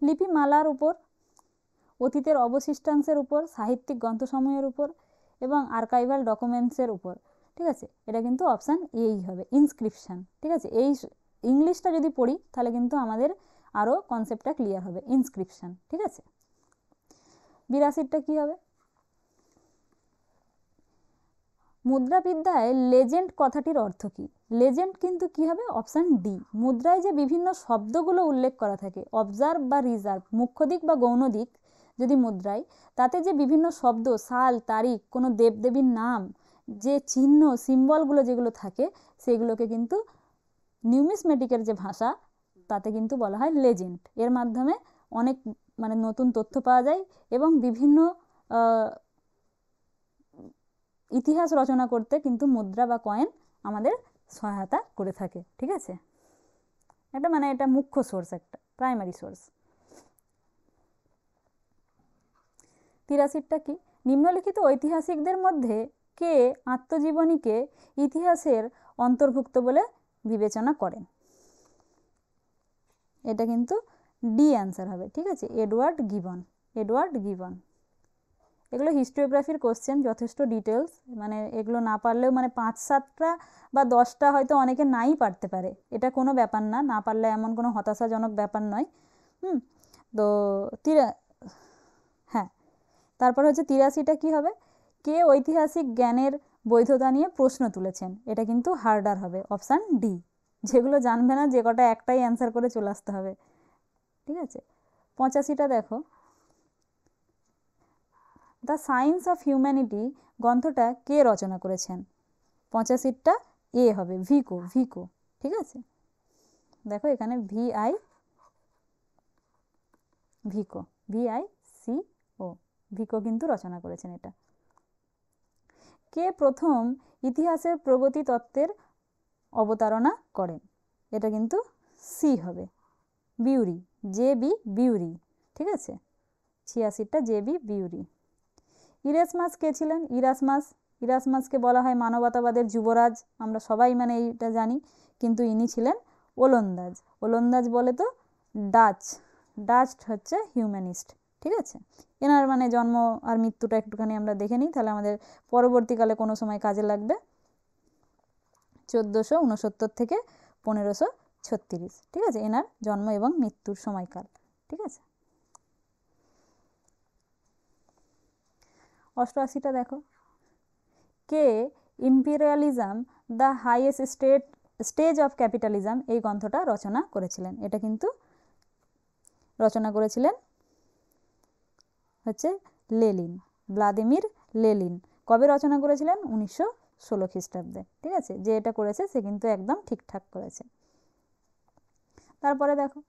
লিপিমালার উপর, অতীতের অবশিষ্টাংশের উপর, সাহিত্যিক গ্রন্থসমূহের উপর এবং আর্কাইভাল ডকুমেন্টসের উপর। ঠিক আছে, এটা কিন্তু অপশান এই হবে, ইনস্ক্রিপশান। ঠিক আছে, এই ইংলিশটা যদি পড়ি তাহলে কিন্তু আমাদের আরও কনসেপ্টটা ক্লিয়ার হবে, ইনস্ক্রিপশান। ঠিক আছে, 82টা কী হবে? মুদ্রাবিদ্যায় লেজেন্ড কথাটির অর্থ কী? লেজেন্ড কিন্তু কী হবে? Option D. মুদ্রায় যে বিভিন্ন শব্দগুলো উল্লেখ করা থাকে, অবজার্ভ বা রিজার্ভ, মুখ্য দিক বা গৌণ দিক যদি মুদ্রায়, তাতে যে বিভিন্ন শব্দ, সাল, তারিখ, কোনো দেবদেবীর নাম, যে চিহ্ন, সিম্বলগুলো যেগুলো থাকে, সেগুলোকে কিন্তু নিউমিসমেটিকের যে ভাষা, তাতে কিন্তু বলা হয় লেজেন্ড। এর মাধ্যমে অনেক মানে নতুন তথ্য পাওয়া যায় এবং বিভিন্ন ইতিহাস রচনা করতে কিন্তু মুদ্রা বা কয়েন আমাদের সহায়তা করে থাকে। ঠিক আছে, এটা মানে এটা মুখ্য সোর্স, একটা প্রাইমারি সোর্স। 83টা কি? নিম্নলিখিত ঐতিহাসিকদের মধ্যে কে আত্মজীবনীকে ইতিহাসের অন্তর্ভুক্ত বলে বিবেচনা করেন? এটা কিন্তু ডি অ্যান্সার হবে, ঠিক আছে, এডওয়ার্ড গিবন। Edward gibbon. এগুলো হিস্টোরিওগ্রাফির কোশ্চেন, যথেষ্ট ডিটেলস, মানে এগুলো না পারলেও মানে 5-7টা বা 10টা হয়তো অনেকে নাই পারতে পারে, এটা কোনো ব্যাপার না, না পারলে এমন কোনো হতাশাজনক ব্যাপার নয়। তো হ্যাঁ, তারপর হচ্ছে 83টা কী হবে, কে ঐতিহাসিক জ্ঞানের বৈধতা নিয়ে প্রশ্ন তুলেছেন, এটা কিন্তু হার্ডার হবে, অপশান ডি। যেগুলো জানবে না যে কটা একটাই অ্যান্সার করে চলে আসতে হবে, ঠিক আছে। 85টা দেখো, দ্য সায়েন্স অফ হিউম্যানিটি গ্রন্থটা কে রচনা করেছেন? 85টা এ হবে, ভিকো। ভিকো, ঠিক আছে, দেখো এখানে ভিকো, VICO, ভিকো কিন্তু রচনা করেছেন এটা। কে প্রথম ইতিহাসের প্রগতি তত্ত্বের অবতারণা করেন? এটা কিন্তু সি হবে, বিউরি, JB বিউরি, ঠিক আছে। 86টা JB বিউরি। ইরাসমাস কে ছিলেন? ইরাসমাসকে বলা হয় মানবতাবাদের যুবরাজ, আমরা সবাই মানে এইটা জানি, কিন্তু ইনি ছিলেন ওলন্দাজ। ওলন্দাজ বলে তো ডাচ হচ্ছে হিউম্যানিস্ট, ঠিক আছে। এনার মানে জন্ম আর মৃত্যুটা একটুখানি আমরা দেখে নিই, তাহলে আমাদের পরবর্তীকালে কোনো সময় কাজে লাগবে। 1469 থেকে 1536, ঠিক আছে, এনার জন্ম এবং মৃত্যুর সময়কাল, ঠিক আছে। 88টা দেখো, কে imperialism the highest stage of capitalism এই গ্রন্থটা রচনা করেছিলেন? এটা কিন্তু রচনা করেছিলেন হচ্ছে লেনিন, ভ্লাদিমির লেনিন। কবে রচনা করেছিলেন? 1916 খ্রিস্টাব্দে, ঠিক আছে। যে এটা করেছে সে কিন্তু একদম ঠিকঠাক করেছে। তারপরে দেখো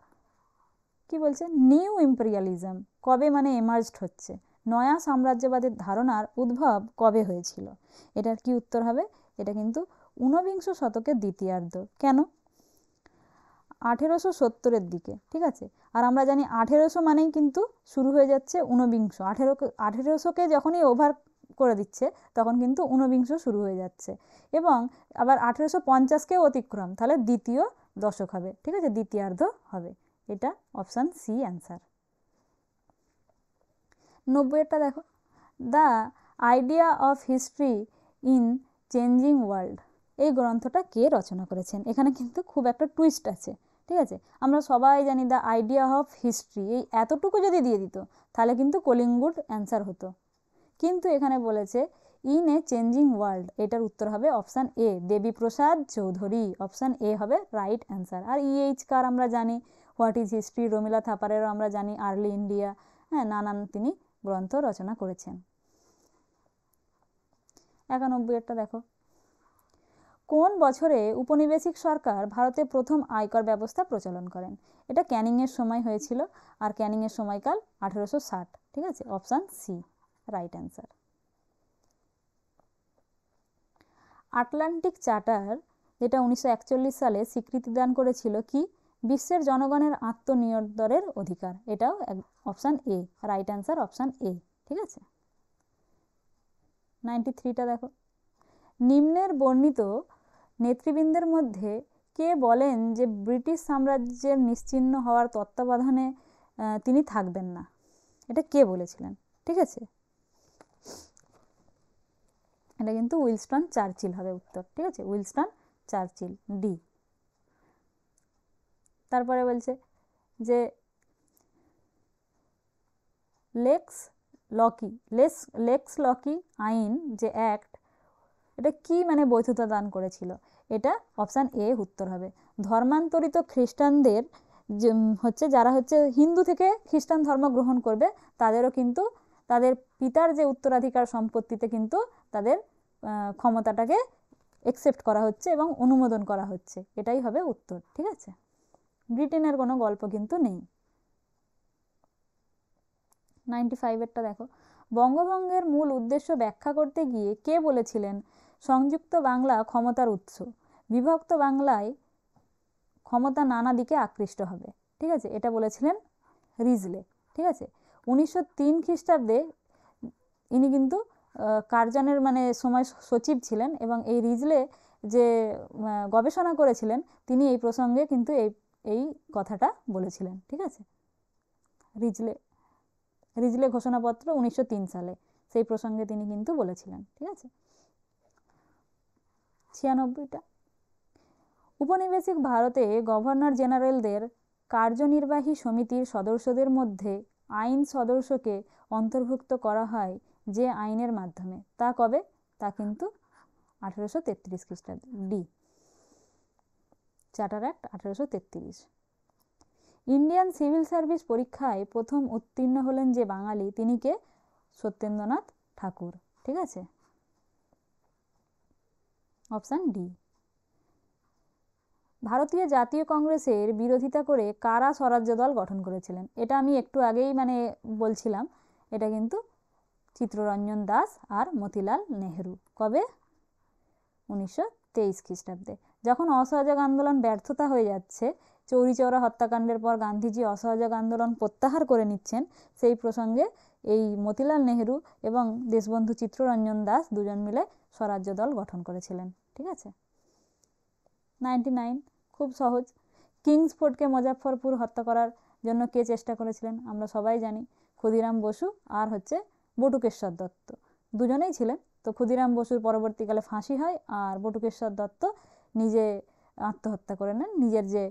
কি বলছে, নিউ ইম্পেরিয়ালিজম কবে মানে এমার্জড হচ্ছে, নয়া সাম্রাজ্যবাদের ধারণার উদ্ভব কবে হয়েছিল? এটার কি উত্তর হবে? এটা কিন্তু 19বিংশ শতকের দ্বিতীয়ার্ধ। কেন? 1870-এর দিকে, ঠিক আছে। আর আমরা জানি 1800 মানেই কিন্তু শুরু হয়ে যাচ্ছে 19বিংশ। 1800-কে যখনই ওভার করে দিচ্ছে তখন কিন্তু 19বিংশ শুরু হয়ে যাচ্ছে, এবং আবার 1850-কেও অতিক্রম, তাহলে দ্বিতীয় দশক হবে, ঠিক আছে, দ্বিতীয়ার্ধ হবে। এটা অপশান সি অ্যান্সার। 90-এরটা দেখো, the idea of history in changing world এই গ্রন্থটা কে রচনা করেছেন? এখানে কিন্তু খুব একটা টুইস্ট আছে, ঠিক আছে। আমরা সবাই জানি দ্য আইডিয়া অফ হিস্ট্রি, এই এতটুকু যদি দিয়ে দিত তাহলে কিন্তু কলিঙ্গুড অ্যান্সার হতো, কিন্তু এখানে বলেছে ইন এ চেঞ্জিং ওয়ার্ল্ড, এটার উত্তর হবে option A, Debiprasad Chowdhury. Option A হবে রাইট অ্যান্সার। আর EH কার আমরা জানি, হোয়াট ইজ হিস্ট্রি, রমিলা থাপারেরও আমরা জানি, আর্লি ইন্ডিয়া, হ্যাঁ, নানান তিনি গ্রন্থ রচনা করেছেন। 91-এরটা দেখো, কোন বছরে উপনিবেশিক সরকার ভারতে প্রথম আয়কর ব্যবস্থা প্রচলন করেন? এটা ক্যানিংয়ের সময় হয়েছিল, আর ক্যানিংয়ের সময়কাল 1860, ঠিক আছে, option C right answer. Atlantic Charter যেটা 1941 সালে স্বীকৃতি দান করেছিল কি? বিশ্বের জনগণের আত্মনিয়ন্ত্রণের অধিকার। এটাও option A right answer, option A, ঠিক আছে। 93টা দেখো, নিম্নের বর্ণিত নেতৃবৃন্দের মধ্যে কে বলেন যে ব্রিটিশ সাম্রাজ্যের নিশ্চিহ্ন হওয়ার তত্ত্বাবধানে তিনি থাকবেন না? এটা কে বলেছিলেন, ঠিক আছে। এটা কিন্তু উইলস্টন চার্চিল হবে উত্তর, ঠিক আছে, উইলস্টন চার্চিল, ডি। তারপরে বলছে যে লেক্স লকি আইন যে অ্যাক্ট, এটা কি মানে বৈধতা দান করেছিল? এটা অপশান এ উত্তর হবে। ধর্মান্তরিত খ্রিস্টানদের হচ্ছে যারা হচ্ছে হিন্দু থেকে খ্রিস্টান ধর্ম গ্রহণ করবে তাদেরও কিন্তু তাদের পিতার যে উত্তরাধিকার সম্পত্তিতে কিন্তু তাদের ক্ষমতাটাকে অ্যাকসেপ্ট করা হচ্ছে এবং অনুমোদন করা হচ্ছে, এটাই হবে উত্তর, ঠিক আছে। ব্রিটেনের কোনো গল্প কিন্তু নেই। 95-এরটা দেখো, বঙ্গভঙ্গের মূল উদ্দেশ্য ব্যাখ্যা করতে গিয়ে কে বলেছিলেন সংযুক্ত বাংলা ক্ষমতার উৎস, বিভক্ত বাংলায় ক্ষমতা নানা দিকে আকৃষ্ট হবে, ঠিক আছে, এটা বলেছিলেন রিজলে, ঠিক আছে। 1903 খ্রিস্টাব্দে ইনি কিন্তু কার্জনের মানে সময় সচিব ছিলেন, এবং এই রিজলে যে গবেষণা করেছিলেন তিনি এই প্রসঙ্গে কিন্তু এই কথাটা বলেছিলেন, ঠিক আছে। রিজলে ঘোষণাপত্র 1903 সালে, সেই প্রসঙ্গে তিনি কিন্তু বলেছিলেন। ঠিক আছে, 96টা। উপনিবেশিক ভারতে গভর্নর জেনারেলদের কার্যনির্বাহী সমিতির সদস্যদের মধ্যে আইন সদস্যকে অন্তর্ভুক্ত করা হয় যে আইনের মাধ্যমে, তা কবে? তা কিন্তু 1833 খ্রিস্টাব্দে, D, charter act 1833। Indian civil service পরীক্ষায় প্রথম উত্তীর্ণ হলেন যে বাঙালি, তিনি কে? সত্যেন্দ্রনাথ ঠাকুর। ঠিক আছে, অপশান ডি। ভারতীয় জাতীয় কংগ্রেসের বিরোধিতা করে কারা স্বরাজ্য দল গঠন করেছিলেন? এটা আমি একটু আগেই বলছিলাম, এটা কিন্তু চিত্তরঞ্জন দাস আর মতিলাল নেহেরু। কবে? 1923 খ্রিস্টাব্দে। যখন অসহযোগ আন্দোলন ব্যর্থতা হয়ে যাচ্ছে, চৌরি চৌরা হত্যাকাণ্ডের পর গান্ধীজি অসহযোগ আন্দোলন প্রত্যাহার করে নিচ্ছেন, সেই প্রসঙ্গে এই মতিলাল নেহেরু এবং দেশবন্ধু চিত্তরঞ্জন দাস দুজন মিলে স্বরাজ্য দল গঠন করেছিলেন। ঠিক আছে, 99, খুব সহজ। কিংসফোর্ডকে মুজাফফরপুর হত্যা করার জন্য কে চেষ্টা করেছিলেন? আমরা সবাই জানি, ক্ষুদিরাম বসু আর বটুকেশ্বর দত্ত, দুজনেই ছিলেন। তো ক্ষুদিরাম বসুর পরবর্তীকালে ফাঁসি হয়, আর বটুকেশ্বর দত্ত নিজে আত্মহত্যা করে নেন নিজের যে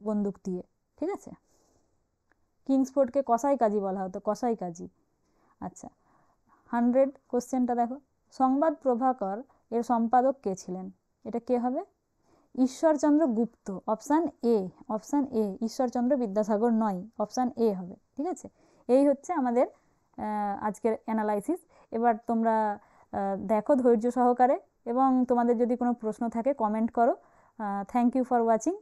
বন্দুক দিয়ে। ঠিক আছে, কিংসফোর্ডকে কসাই কাজী বলা হতো, কসাই কাজী। আচ্ছা, 100 কোশ্চেনটা দেখো। সংবাদ প্রভাকর এর সম্পাদক কে ছিলেন? এটা কে হবে? Ishwarchandra Gupta. Option A, option A, Ishwarchandra Vidyasagar নয়, অপশান এ হবে। ঠিক আছে, এই হচ্ছে আমাদের আজকের অ্যানালাইসিস। এবার তোমরা দেখো ধৈর্য সহকারে, এবং তোমাদের যদি কোনো প্রশ্ন থাকে কমেন্ট করো। Thank you for watching.